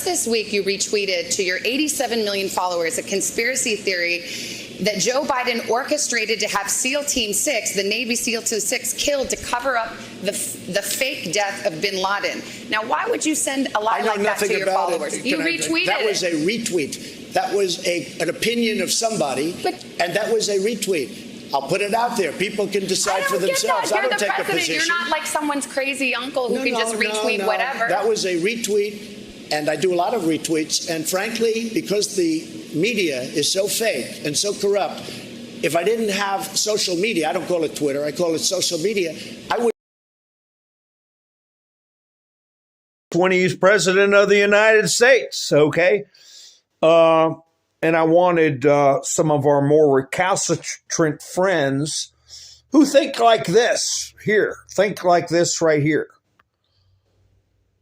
This week, you retweeted to your 87 million followers a conspiracy theory that Joe Biden orchestrated to have SEAL Team 6, the Navy SEAL Team 6, killed to cover up the fake death of bin Laden. Now, why would you send a lie like that to your followers? You retweeted That was a retweet. That was an opinion of somebody, and that was a retweet. I'll put it out there. People can decide for themselves. I don't take a position. You're not like someone's crazy uncle who can just retweet whatever. That was a retweet, and I do a lot of retweets. And frankly, because the media is so fake and so corrupt, if I didn't have social media, I don't call it Twitter, I call it social media, I would. 20th president of the United States, okay? And I wanted some of our more recalcitrant friends who think like this here, think like this right here,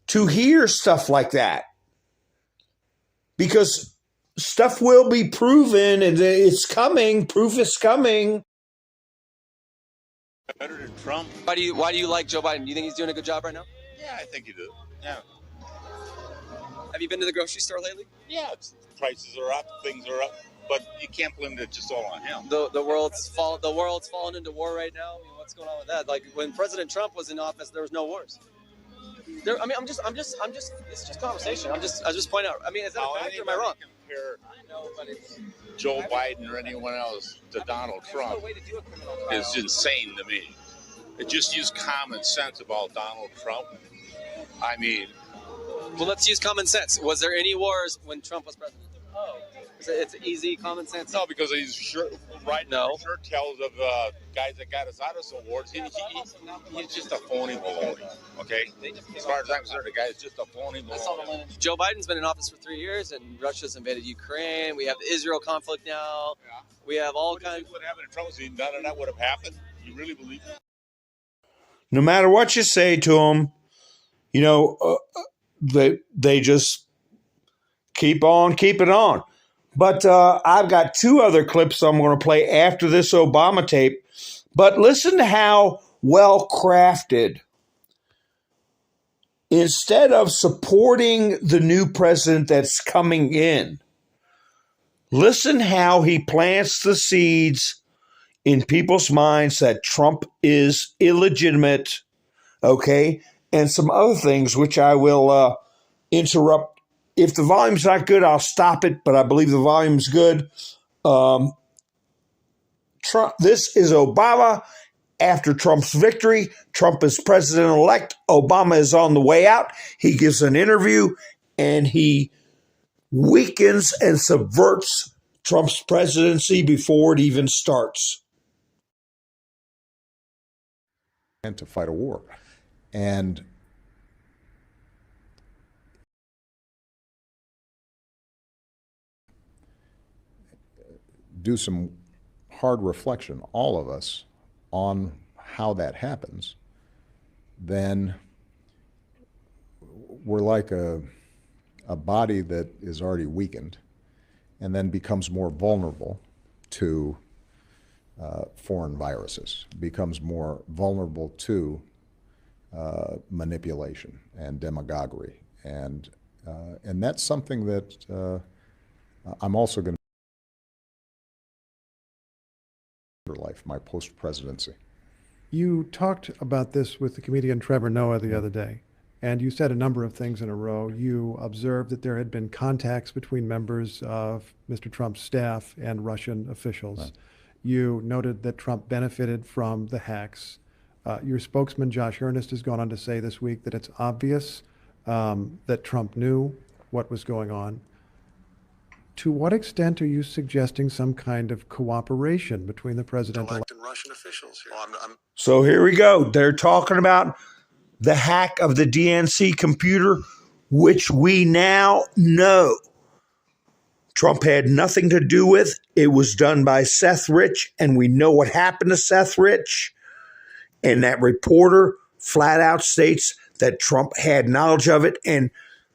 to hear stuff like that. Because stuff will be proven and it's coming, proof is coming. Better than Trump. Why do you like Joe Biden? Do you think he's doing a good job right now? Yeah, I think he do. Yeah. Have you been to the grocery store lately? Yeah, prices are up, things are up, but you can't blame it just all on him. The world's fallen into war right now. I mean, what's going on with that. Like when President Trump was in office, there was no wars. I mean, I'm just. It's just conversation. I just point out. I mean, is that a fact or am I wrong? Compare No, but it's Joe Biden or anyone else to Donald Trump is insane to me. It just use common sense about Donald Trump. I mean, well, let's use common sense. Was there any wars when Trump was president? Oh, it's easy common sense. no, because he's right now. Shirt tells of guys that got us out of some wars. He's just a phony baloney. Okay, as far as I'm concerned, the guy's just a phony baloney. Joe Biden's been in office for 3 years, and Russia's invaded Ukraine. We have the Israel conflict now. Yeah. We have all kinds. What happened to Trump? None of that would have happened. You really believe that? No matter what you say to them, they just keep on keeping on. But I've got 2 other clips I'm going to play after this Obama tape. But listen to how well crafted. Instead of supporting the new president that's coming in, listen how he plants the seeds in people's minds that Trump is illegitimate, okay? And some other things which I will interrupt. If the volume's not good, I'll stop it, but I believe the volume's good. Trump. This is Obama after Trump's victory. Trump is president-elect. Obama is on the way out. He gives an interview, and he weakens and subverts Trump's presidency before it even starts. And to fight a war. And do some hard reflection, all of us, on how that happens, then we're like a body that is already weakened and then becomes more vulnerable to foreign viruses, becomes more vulnerable to manipulation and demagoguery. And that's something that I'm also going to life, my post-presidency. You talked about this with the comedian Trevor Noah the other day, and you said a number of things in a row. You observed that there had been contacts between members of Mr. Trump's staff and Russian officials. Right. You noted that Trump benefited from the hacks. Your spokesman, Josh Earnest, has gone on to say this week that it's obvious that Trump knew what was going on. To what extent are you suggesting some kind of cooperation between the president and Russian officials here? So here we go. They're talking about the hack of the DNC computer, which we now know Trump had nothing to do with. It was done by Seth Rich, and we know what happened to Seth Rich. And that reporter flat out states that Trump had knowledge of it, and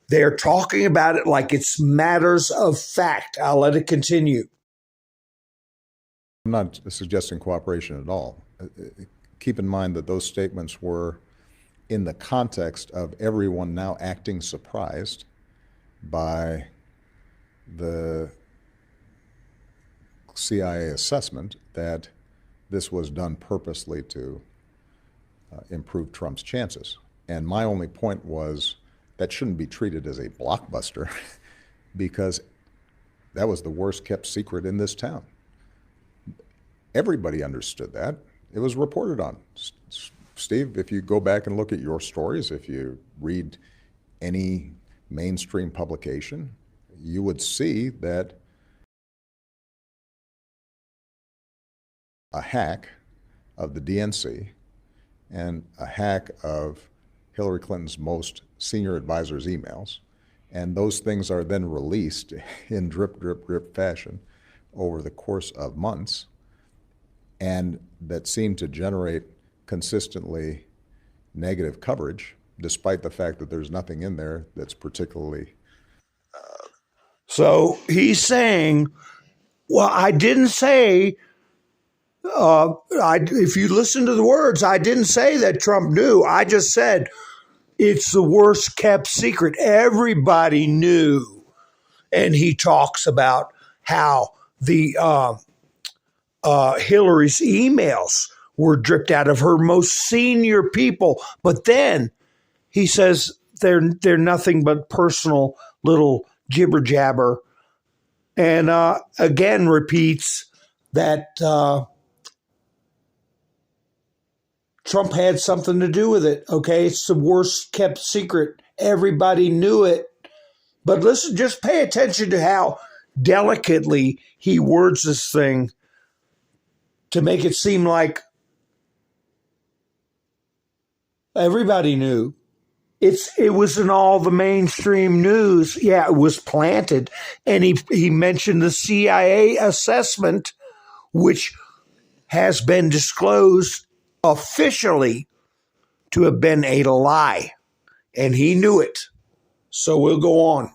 they're talking about it like it's matters of fact. I'll let it continue. I'm not suggesting cooperation at all. Keep in mind that those statements were in the context of everyone now acting surprised by the CIA assessment that this was done purposely to improve Trump's chances. And my only point was that shouldn't be treated as a blockbuster because that was the worst kept secret in this town. Everybody understood that. It was reported on. Steve, if you go back and look at your stories, if you read any mainstream publication, you would see that a hack of the DNC and a hack of Hillary Clinton's most senior advisor's emails, and those things are then released in drip, drip, drip fashion over the course of months, and that seem to generate consistently negative coverage, despite the fact that there's nothing in there that's particularly... So he's saying, well, I didn't say... if you listen to the words, I didn't say that Trump knew. I just said it's the worst kept secret. Everybody knew. And he talks about how the Hillary's emails were dripped out of her most senior people. But then he says they're nothing but personal little jibber jabber, and again repeats that Trump had something to do with it. Okay, it's the worst kept secret. Everybody knew it. But listen, just pay attention to how delicately he words this thing to make it seem like everybody knew. It was in all the mainstream news. Yeah, it was planted. And he mentioned the CIA assessment, which has been disclosed officially to have been a lie. And he knew it. So we'll go on.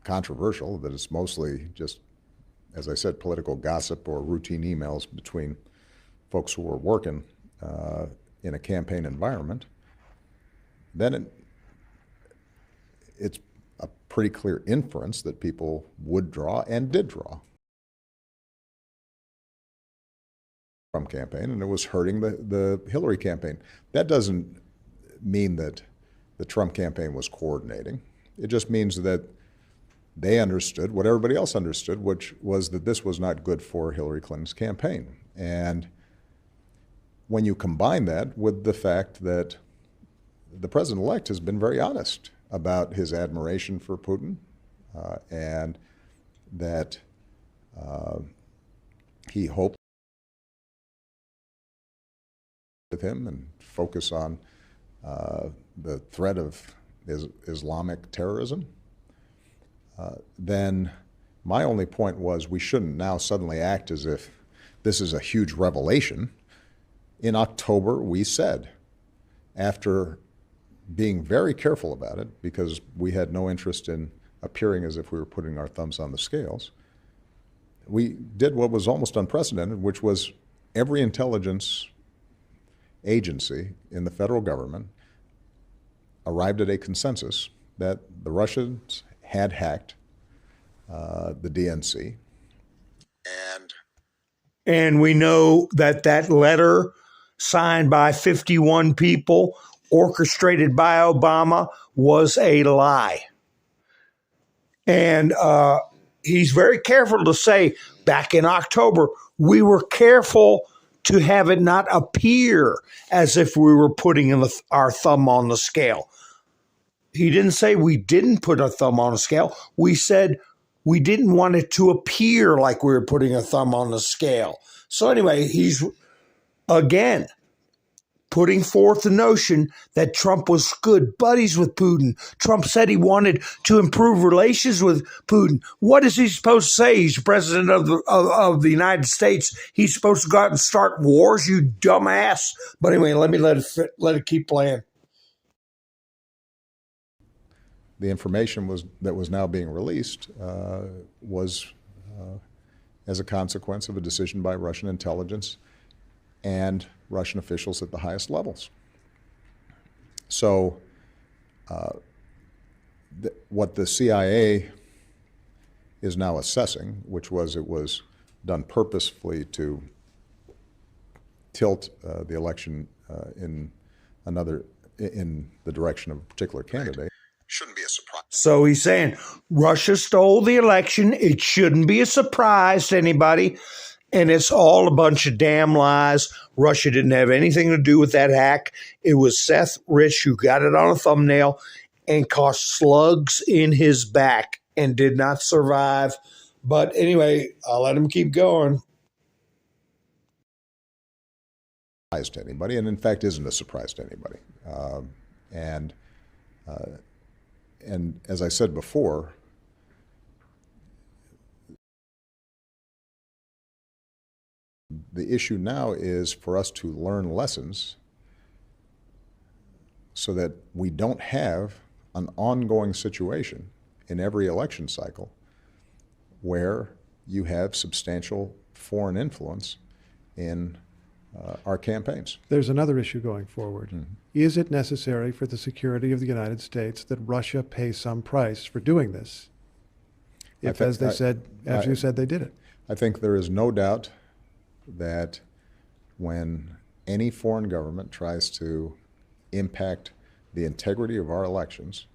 Controversial that it's mostly just, as I said, political gossip or routine emails between folks who are working in a campaign environment, then it's a pretty clear inference that people would draw and did draw from campaign, and it was hurting the Hillary campaign. That doesn't mean that the Trump campaign was coordinating. It just means that they understood what everybody else understood, which was that this was not good for Hillary Clinton's campaign. And when you combine that with the fact that the president-elect has been very honest about his admiration for Putin, and that he hoped with him and focus on the threat of Islamic terrorism, then my only point was we shouldn't now suddenly act as if this is a huge revelation. In October, we said, after being very careful about it, because we had no interest in appearing as if we were putting our thumbs on the scales, we did what was almost unprecedented, which was every intelligence agency in the federal government arrived at a consensus that the Russians had hacked the DNC. And we know that letter signed by 51 people, orchestrated by Obama, was a lie. And he's very careful to say, back in October, we were careful to have it not appear as if we were putting our thumb on the scale. He didn't say we didn't put a thumb on a scale. We said we didn't want it to appear like we were putting a thumb on the scale. So anyway, he's, again, putting forth the notion that Trump was good buddies with Putin. Trump said he wanted to improve relations with Putin. What is he supposed to say? He's president of the United States. He's supposed to go out and start wars, you dumbass. But anyway, let it keep playing. The information that was now being released was as a consequence of a decision by Russian intelligence and Russian officials at the highest levels. So what the CIA is now assessing, which was it was done purposefully to tilt the election in the direction of a particular candidate, shouldn't be a surprise. So he's saying Russia stole the election. It shouldn't be a surprise to anybody. And it's all a bunch of damn lies. Russia didn't have anything to do with that hack. It was Seth Rich who got it on a thumbnail and caught slugs in his back and did not survive. But anyway, I'll let him keep going. To anybody, and in fact isn't a surprise to anybody. And as I said before, the issue now is for us to learn lessons so that we don't have an ongoing situation in every election cycle where you have substantial foreign influence in our campaigns. There's another issue going forward. Mm-hmm. Is it necessary for the security of the United States that Russia pay some price for doing this? If, as you said, they did it. I think there is no doubt that when any foreign government tries to impact the integrity of our elections,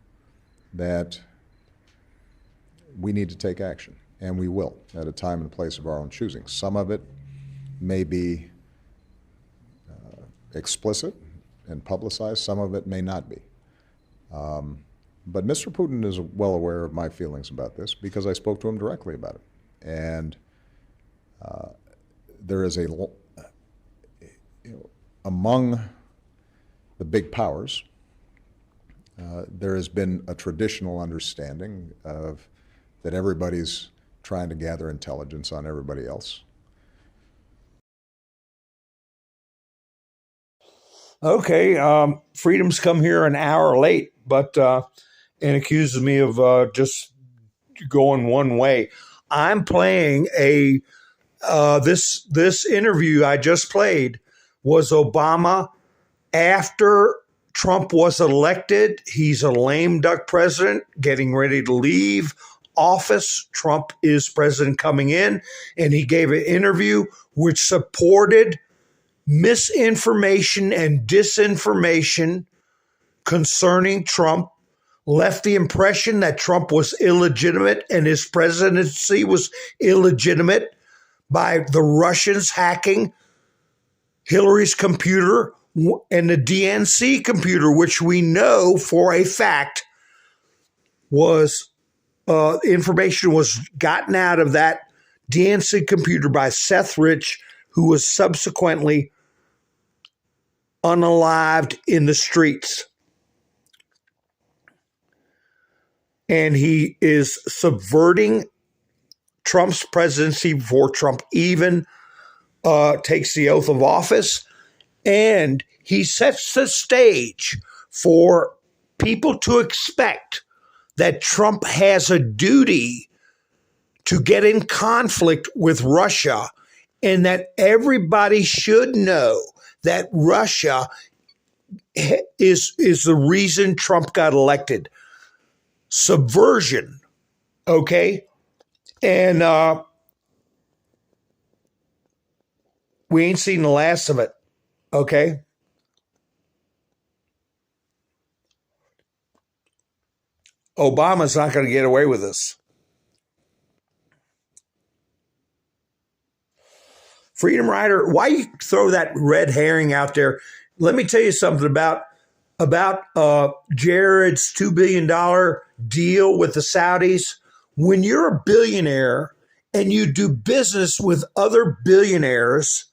that we need to take action, and we will at a time and place of our own choosing. Some of it may be explicit and publicized, some of it may not be. But Mr. Putin is well aware of my feelings about this because I spoke to him directly about it. And there is among the big powers, there has been a traditional understanding of that everybody's trying to gather intelligence on everybody else. Okay, Freedom's come here an hour late, but and accuses me of just going one way. I'm playing this interview I just played was Obama after Trump was elected. He's a lame duck president getting ready to leave office. Trump is president coming in, and he gave an interview which supported misinformation and disinformation concerning Trump, left the impression that Trump was illegitimate and his presidency was illegitimate by the Russians hacking Hillary's computer and the DNC computer, which we know for a fact was information was gotten out of that DNC computer by Seth Rich, who was subsequently unalived in the streets. And he is subverting Trump's presidency before Trump even takes the oath of office. And he sets the stage for people to expect that Trump has a duty to get in conflict with Russia, and that everybody should know that Russia is the reason Trump got elected. Subversion, okay? And we ain't seen the last of it, okay? Obama's not going to get away with this. Freedom Rider, why you throw that red herring out there? Let me tell you something about Jared's $2 billion deal with the Saudis. When you're a billionaire and you do business with other billionaires,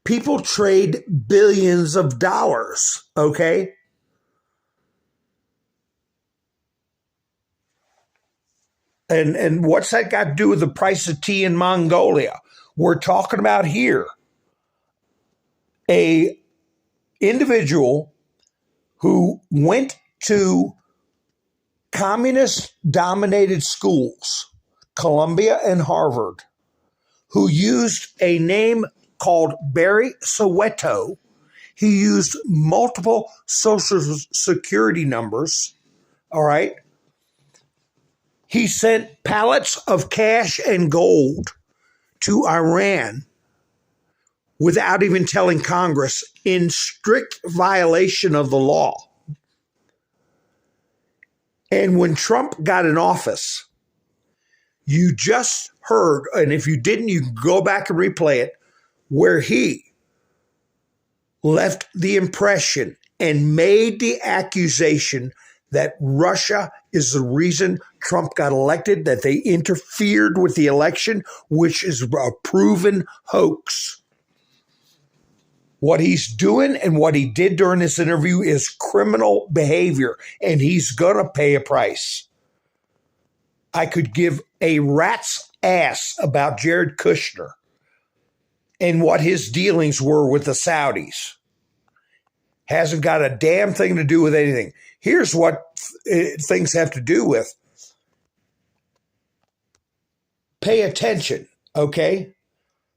people trade billions of dollars, okay? And what's that got to do with the price of tea in Mongolia? We're talking about here a individual who went to communist-dominated schools, Columbia and Harvard, who used a name called Barry Soweto. He used multiple social security numbers, all right? He sent pallets of cash and gold to Iran without even telling Congress, in strict violation of the law. And when Trump got in office, you just heard, and if you didn't, you can go back and replay it, where he left the impression and made the accusation that Russia is the reason Trump got elected, that they interfered with the election, which is a proven hoax. What he's doing and what he did during this interview is criminal behavior, and he's going to pay a price. I could give a rat's ass about Jared Kushner and what his dealings were with the Saudis. Hasn't got a damn thing to do with anything. Here's what things have to do with. Pay attention, okay?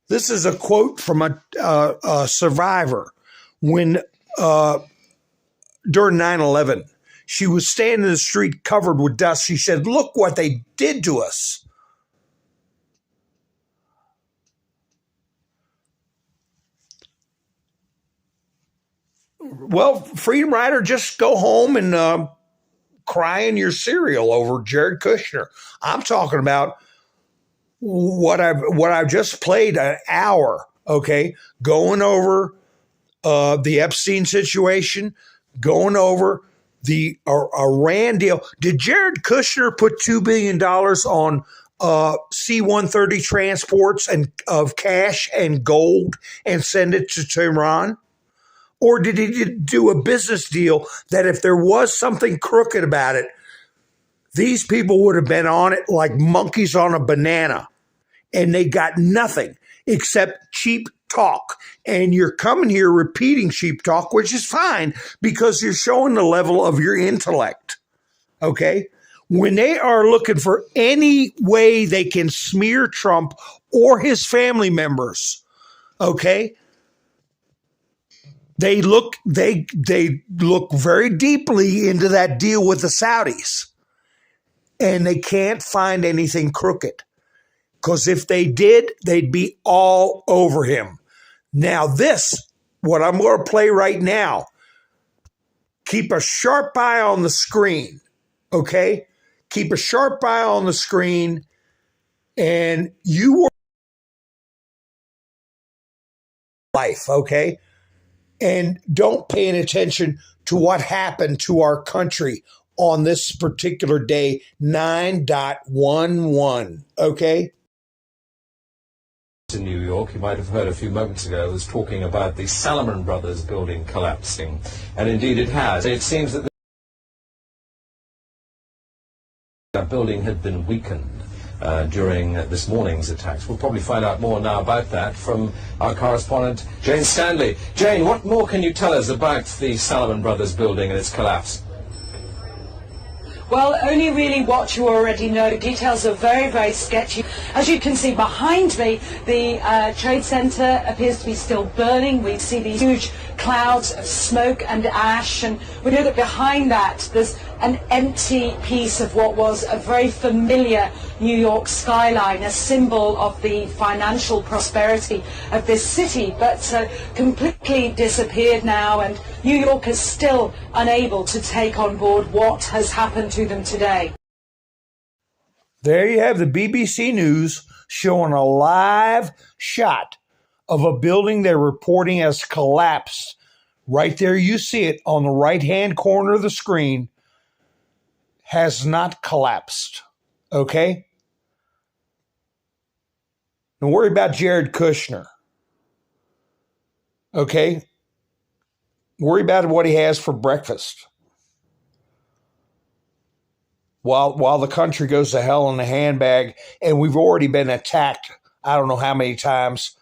This is a quote from a survivor when during 9/11, she was standing in the street covered with dust. She said, "Look what they did to us." well, Freedom Rider, just go home and cry in your cereal over Jared Kushner. I'm talking about what I've just played an hour. Okay, going over the Epstein situation, going over the Iran deal. Did Jared Kushner put $2 billion on C-130 transports and of cash and gold and send it to Tehran? Or did he do a business deal that if there was something crooked about it, these people would have been on it like monkeys on a banana, and they got nothing except cheap talk. And you're coming here repeating cheap talk, which is fine because you're showing the level of your intellect. Okay? When they are looking for any way they can smear Trump or his family members, okay? They look very deeply into that deal with the Saudis, and they can't find anything crooked. Because if they did, they'd be all over him. Now this, what I'm going to play right now, keep a sharp eye on the screen, okay? Keep a sharp eye on the screen, and you were life, okay? And don't pay any attention to what happened to our country on this particular day, 9.11, okay? In New York, you might have heard a few moments ago, was talking about the Salomon Brothers building collapsing. And indeed it has. It seems that the building had been weakened during this morning's attacks. We'll probably find out more now about that from our correspondent, Jane Stanley. Jane, what more can you tell us about the Salomon Brothers building and its collapse? Well, only really what you already know. The details are very, very sketchy. As you can see behind me, the Trade Center appears to be still burning. We see these huge clouds of smoke and ash, and we know that behind that there's an empty piece of what was a very familiar New York skyline, a symbol of the financial prosperity of this city, but completely disappeared now, and New York is still unable to take on board what has happened to them today. There you have the BBC News showing a live shot of a building they're reporting has collapsed. Right there, you see it on the right-hand corner of the screen. Has not collapsed. Okay? Don't worry about Jared Kushner. Okay? Worry about what he has for breakfast. While the country goes to hell in a handbag, and we've already been attacked, I don't know how many times.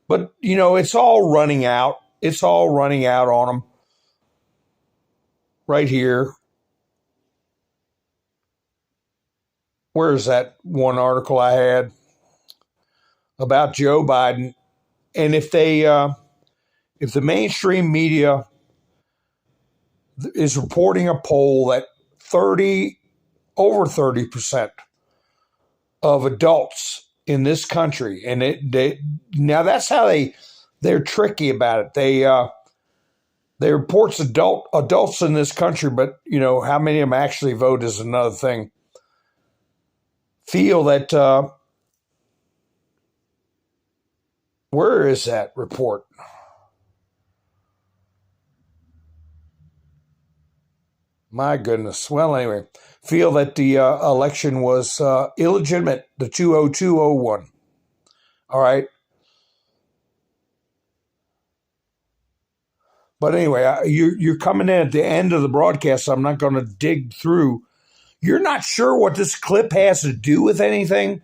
But, you know, it's all running out. It's all running out on them. Right here. Where's that one article I had about Joe Biden? And if the mainstream media is reporting a poll that over 30% of adults in this country, and now that's how they're tricky about it. They reports adults in this country, but you know how many of them actually vote is another thing. Feel that where is that report? My goodness. Well, anyway, feel that the election was illegitimate, the 20201. All right. But anyway, you're coming in at the end of the broadcast, so I'm not going to dig through. You're not sure what this clip has to do with anything?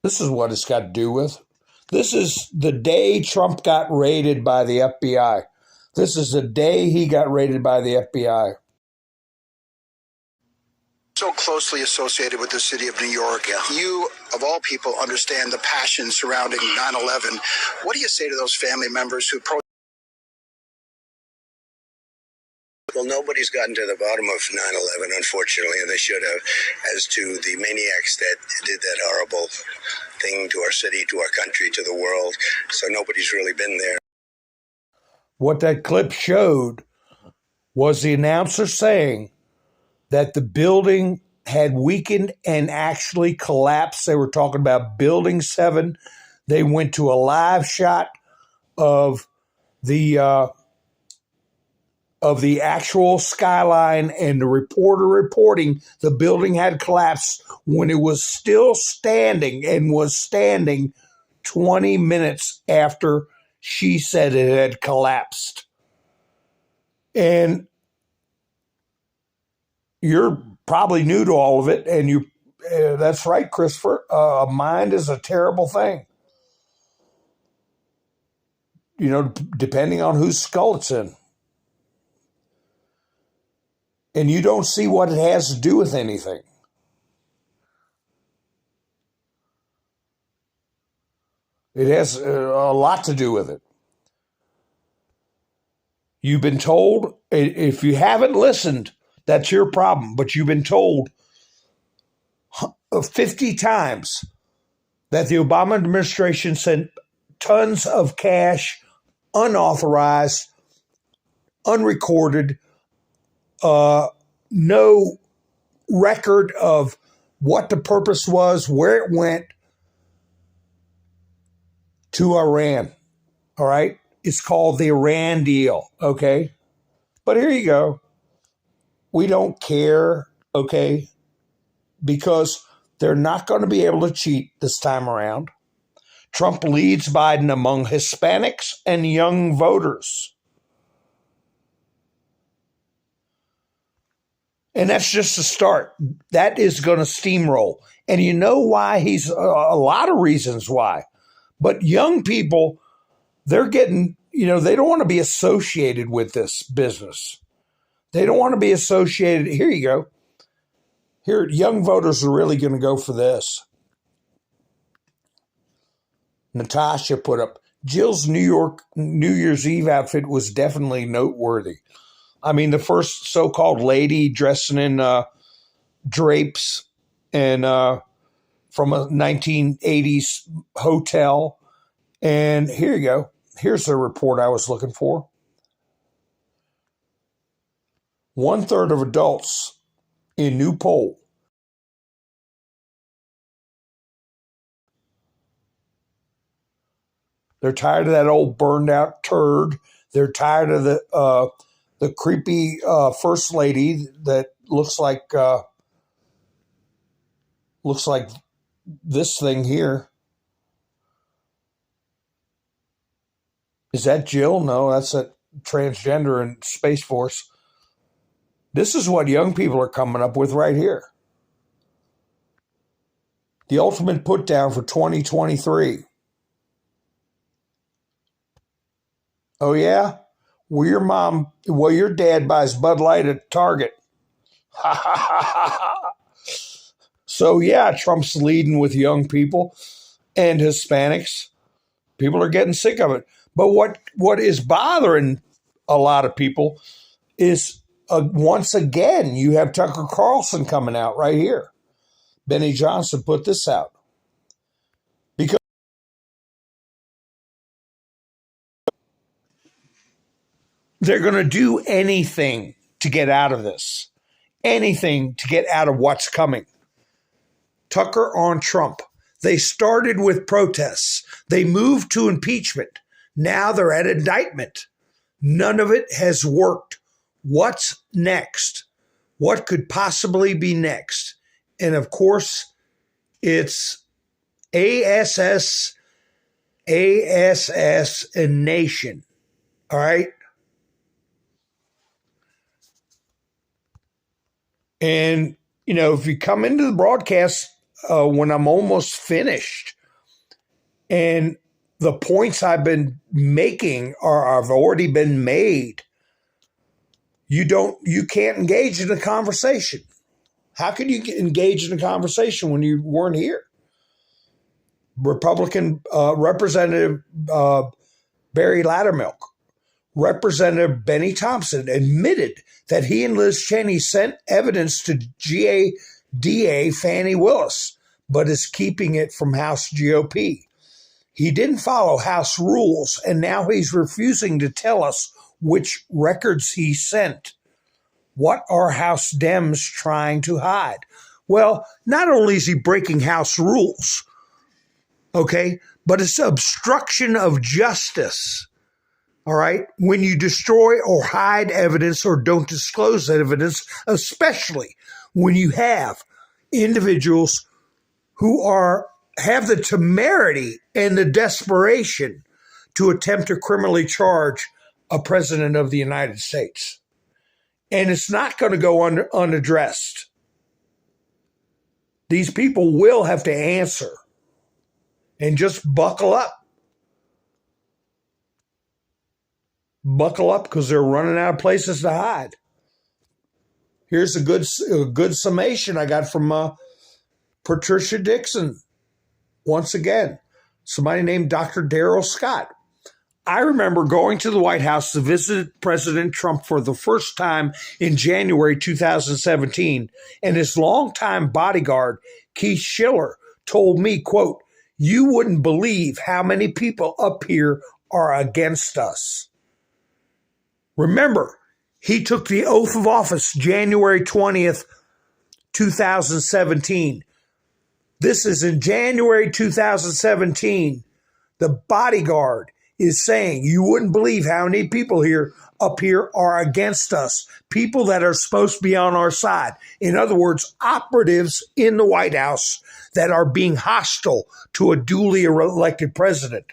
This is what it's got to do with. This is the day Trump got raided by the FBI. This is the day he got raided by the FBI. So closely associated with the city of New York. You, of all people, understand the passion surrounding 9/11. What do you say to those family members who Well, nobody's gotten to the bottom of 9/11, unfortunately, and they should have, as to the maniacs that did that horrible thing to our city, to our country, to the world. So nobody's really been there. What that clip showed was the announcer saying that the building had weakened and actually collapsed. They were talking about Building 7. They went to a live shot of the actual skyline, and the reporter reporting the building had collapsed when it was still standing, and was standing 20 minutes after she said it had collapsed. And you're probably new to all of it, and that's right, Christopher. A mind is a terrible thing. You know, depending on whose skull it's in. And you don't see what it has to do with anything. It has a lot to do with it. You've been told, if you haven't listened, that's your problem, but you've been told 50 times that the Obama administration sent tons of cash, unauthorized, unrecorded, no record of what the purpose was, where it went, to Iran. All right? It's called the Iran deal, okay? But here you go. We don't care, okay? Because they're not going to be able to cheat this time around. Trump leads Biden among Hispanics and young voters. And that's just the start. That is going to steamroll. And you know why? He's a lot of reasons why. But young people, they're getting, they don't want to be associated with this business. They don't want to be associated. Here you go. Here, young voters are really going to go for this. Natasha put up, Jill's New Year's Eve outfit was definitely noteworthy. I mean, the first so-called lady dressing in drapes and from a 1980s hotel. And here you go. Here's the report I was looking for. 1/3 of adults in new poll they're tired of that old burned out turd. They're tired of the creepy first lady that looks like this thing here. Is that Jill? No, that's a transgender in Space Force. This is what young people are coming up with right here. The ultimate put down for 2023. Oh, yeah? Well, your dad buys Bud Light at Target. So, yeah, Trump's leading with young people and Hispanics. People are getting sick of it. But what is bothering a lot of people is, once again, you have Tucker Carlson coming out right here. Benny Johnson put this out. Because they're going to do anything to get out of this. Anything to get out of what's coming. Tucker on Trump. They started with protests. They moved to impeachment. Now they're at indictment. None of it has worked. What's next? What could possibly be next? And of course, it's ASS and Nation. All right? And, if you come into the broadcast when I'm almost finished, and the points I've been making have already been made, you can't engage in a conversation. How can you engage in a conversation when you weren't here? Republican Representative Barry Loudermilk Representative Benny Thompson admitted that he and Liz Cheney sent evidence to GADA Fannie Willis, but is keeping it from House GOP. He didn't follow House rules, and now he's refusing to tell us which records he sent. What are House Dems trying to hide? Well, not only is he breaking House rules, okay, but it's obstruction of justice. All right, when you destroy or hide evidence or don't disclose evidence, especially when you have individuals who have the temerity and the desperation to attempt to criminally charge a president of the United States. And it's not going to go unaddressed. These people will have to answer, and just buckle up. Buckle up, because they're running out of places to hide. Here's a good summation I got from Patricia Dixon. Once again, somebody named Dr. Darrell Scott. I remember going to the White House to visit President Trump for the first time in January 2017, and his longtime bodyguard, Keith Schiller, told me, quote, "You wouldn't believe how many people up here are against us." Remember, he took the oath of office January 20th, 2017. This is in January 2017. The bodyguard is saying, you wouldn't believe how many people up here are against us, people that are supposed to be on our side. In other words, operatives in the White House that are being hostile to a duly elected president.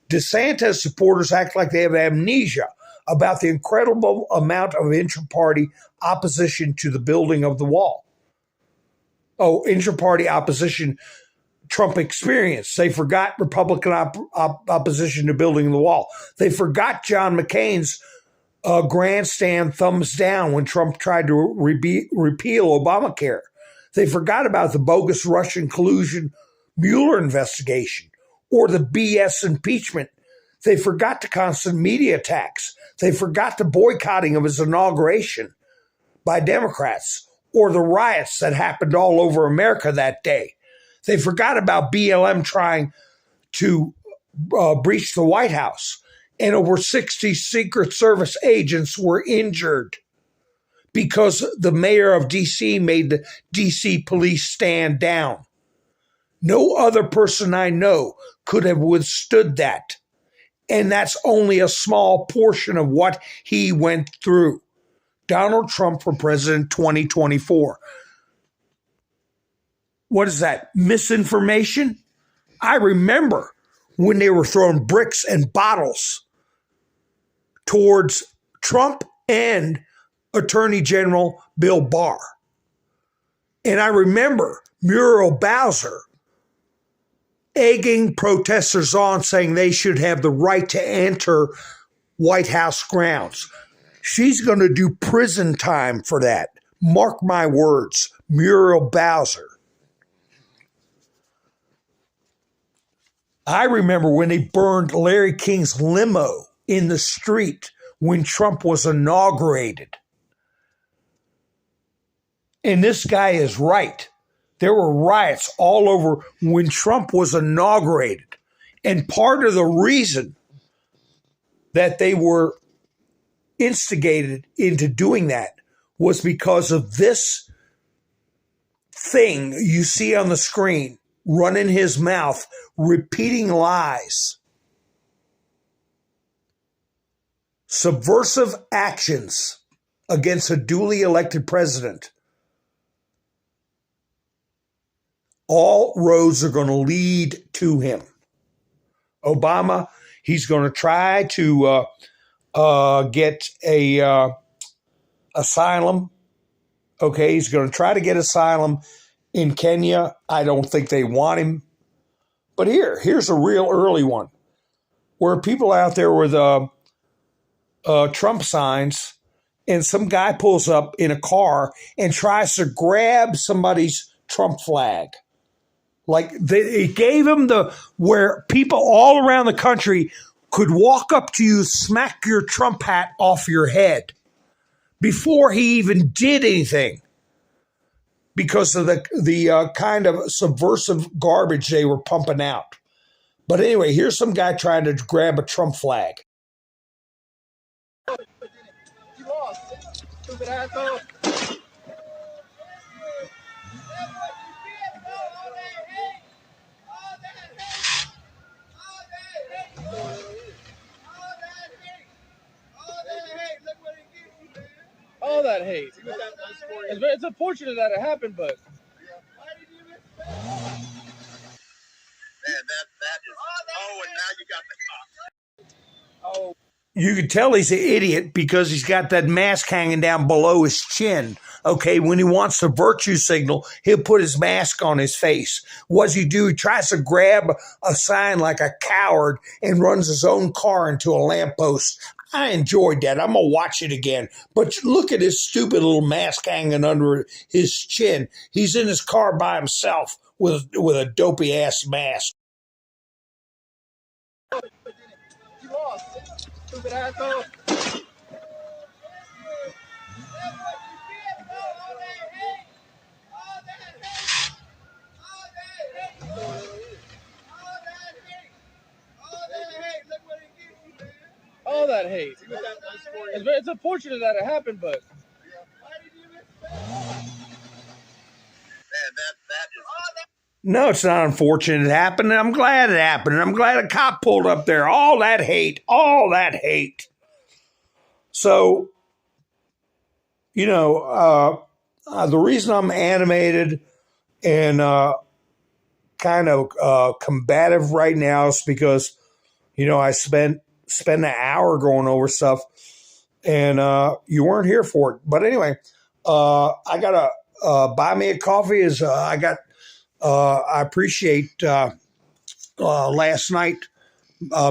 DeSantis supporters act like they have amnesia about the incredible amount of intra-party opposition to the building of the wall. Oh, intra-party opposition Trump experienced. They forgot Republican opposition to building the wall. They forgot John McCain's grandstand thumbs down when Trump tried to repeal Obamacare. They forgot about the bogus Russian collusion Mueller investigation or the BS impeachment. They forgot the constant media attacks. They forgot the boycotting of his inauguration by Democrats or the riots that happened all over America that day. They forgot about BLM trying to breach the White House, and over 60 Secret Service agents were injured because the mayor of D.C. made the D.C. police stand down. No other person I know could have withstood that. And that's only a small portion of what he went through. Donald Trump for president 2024. What is that? Misinformation? I remember when they were throwing bricks and bottles towards Trump and Attorney General Bill Barr. And I remember Muriel Bowser egging protesters on, saying they should have the right to enter White House grounds. She's going to do prison time for that. Mark my words, Muriel Bowser. I remember when they burned Larry King's limo in the street when Trump was inaugurated. And this guy is right. There were riots all over when Trump was inaugurated. And part of the reason that they were instigated into doing that was because of this thing you see on the screen, running his mouth, repeating lies. Subversive actions against a duly elected president. All roads are going to lead to him. Obama, he's going to try to get a asylum. Okay, he's going to try to get asylum in Kenya. I don't think they want him. But here's a real early one, where people out there with Trump signs, and some guy pulls up in a car and tries to grab somebody's Trump flag. Like it gave him where people all around the country could walk up to you, smack your Trump hat off your head before he even did anything because of the kind of subversive garbage they were pumping out. But anyway, here's some guy trying to grab a Trump flag. You lost, stupid asshole. All that hate. It's unfortunate that it happened, but Man, that is. Oh, and now you got the cop. oh, You can tell he's an idiot because he's got that mask hanging down below his chin. Okay, when he wants to virtue signal, he'll put his mask on his face. What does he do? He tries to grab a sign like a coward and runs his own car into a lamppost. I enjoyed that. I'm going to watch it again. But look at his stupid little mask hanging under his chin. He's in his car by himself with a dopey-ass mask. you lost, stupid asshole. All that hate. It's unfortunate that it happened, but Man, that is. No, it's not unfortunate it happened. I'm glad it happened. And I'm glad a cop pulled up there. All that hate. All that hate. So, you know, the reason I'm animated and kind of combative right now is because, you know, I spend an hour going over stuff and you weren't here for it. But anyway, I got a buy me a coffee is I appreciate last night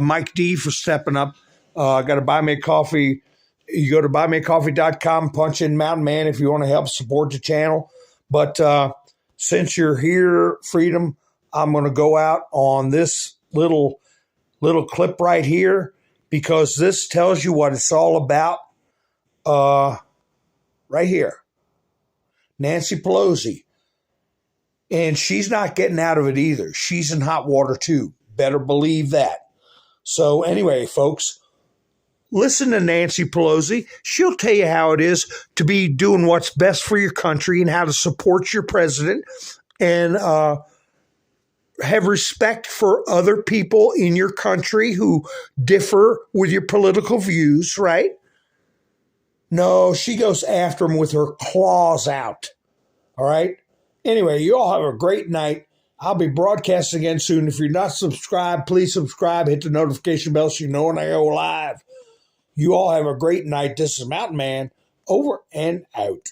Mike D for stepping up. I got to buy me a coffee. You go to buymeacoffee.com, punch in Mountainman if you want to help support the channel. But since you're here, Freedom, I'm going to go out on this little clip right here because this tells you what it's all about. Right here. Nancy Pelosi. And she's not getting out of it either. She's in hot water too. Better believe that. So anyway, folks, listen to Nancy Pelosi. She'll tell you how it is to be doing what's best for your country and how to support your president and have respect for other people in your country who differ with your political views, right? No, she goes after them with her claws out. All right? Anyway, you all have a great night. I'll be broadcasting again soon. If you're not subscribed, please subscribe. Hit the notification bell so you know when I go live. You all have a great night. This is Mountain Man, over and out.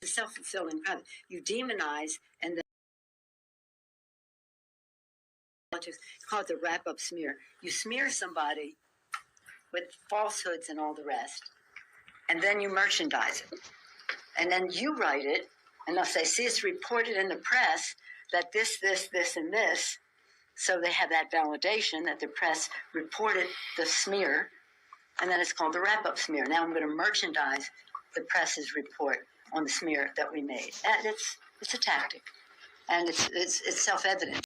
Self-fulfilling prophecy. You demonize and then call it the wrap-up smear. You smear somebody with falsehoods and all the rest, and then you merchandise it. And then you write it, and they'll say, see, it's reported in the press that this, and this. So they have that validation that the press reported the smear, and then it's called the wrap-up smear. Now I'm going to merchandise the press's report on the smear that we made. And it's a tactic, and it's self-evident.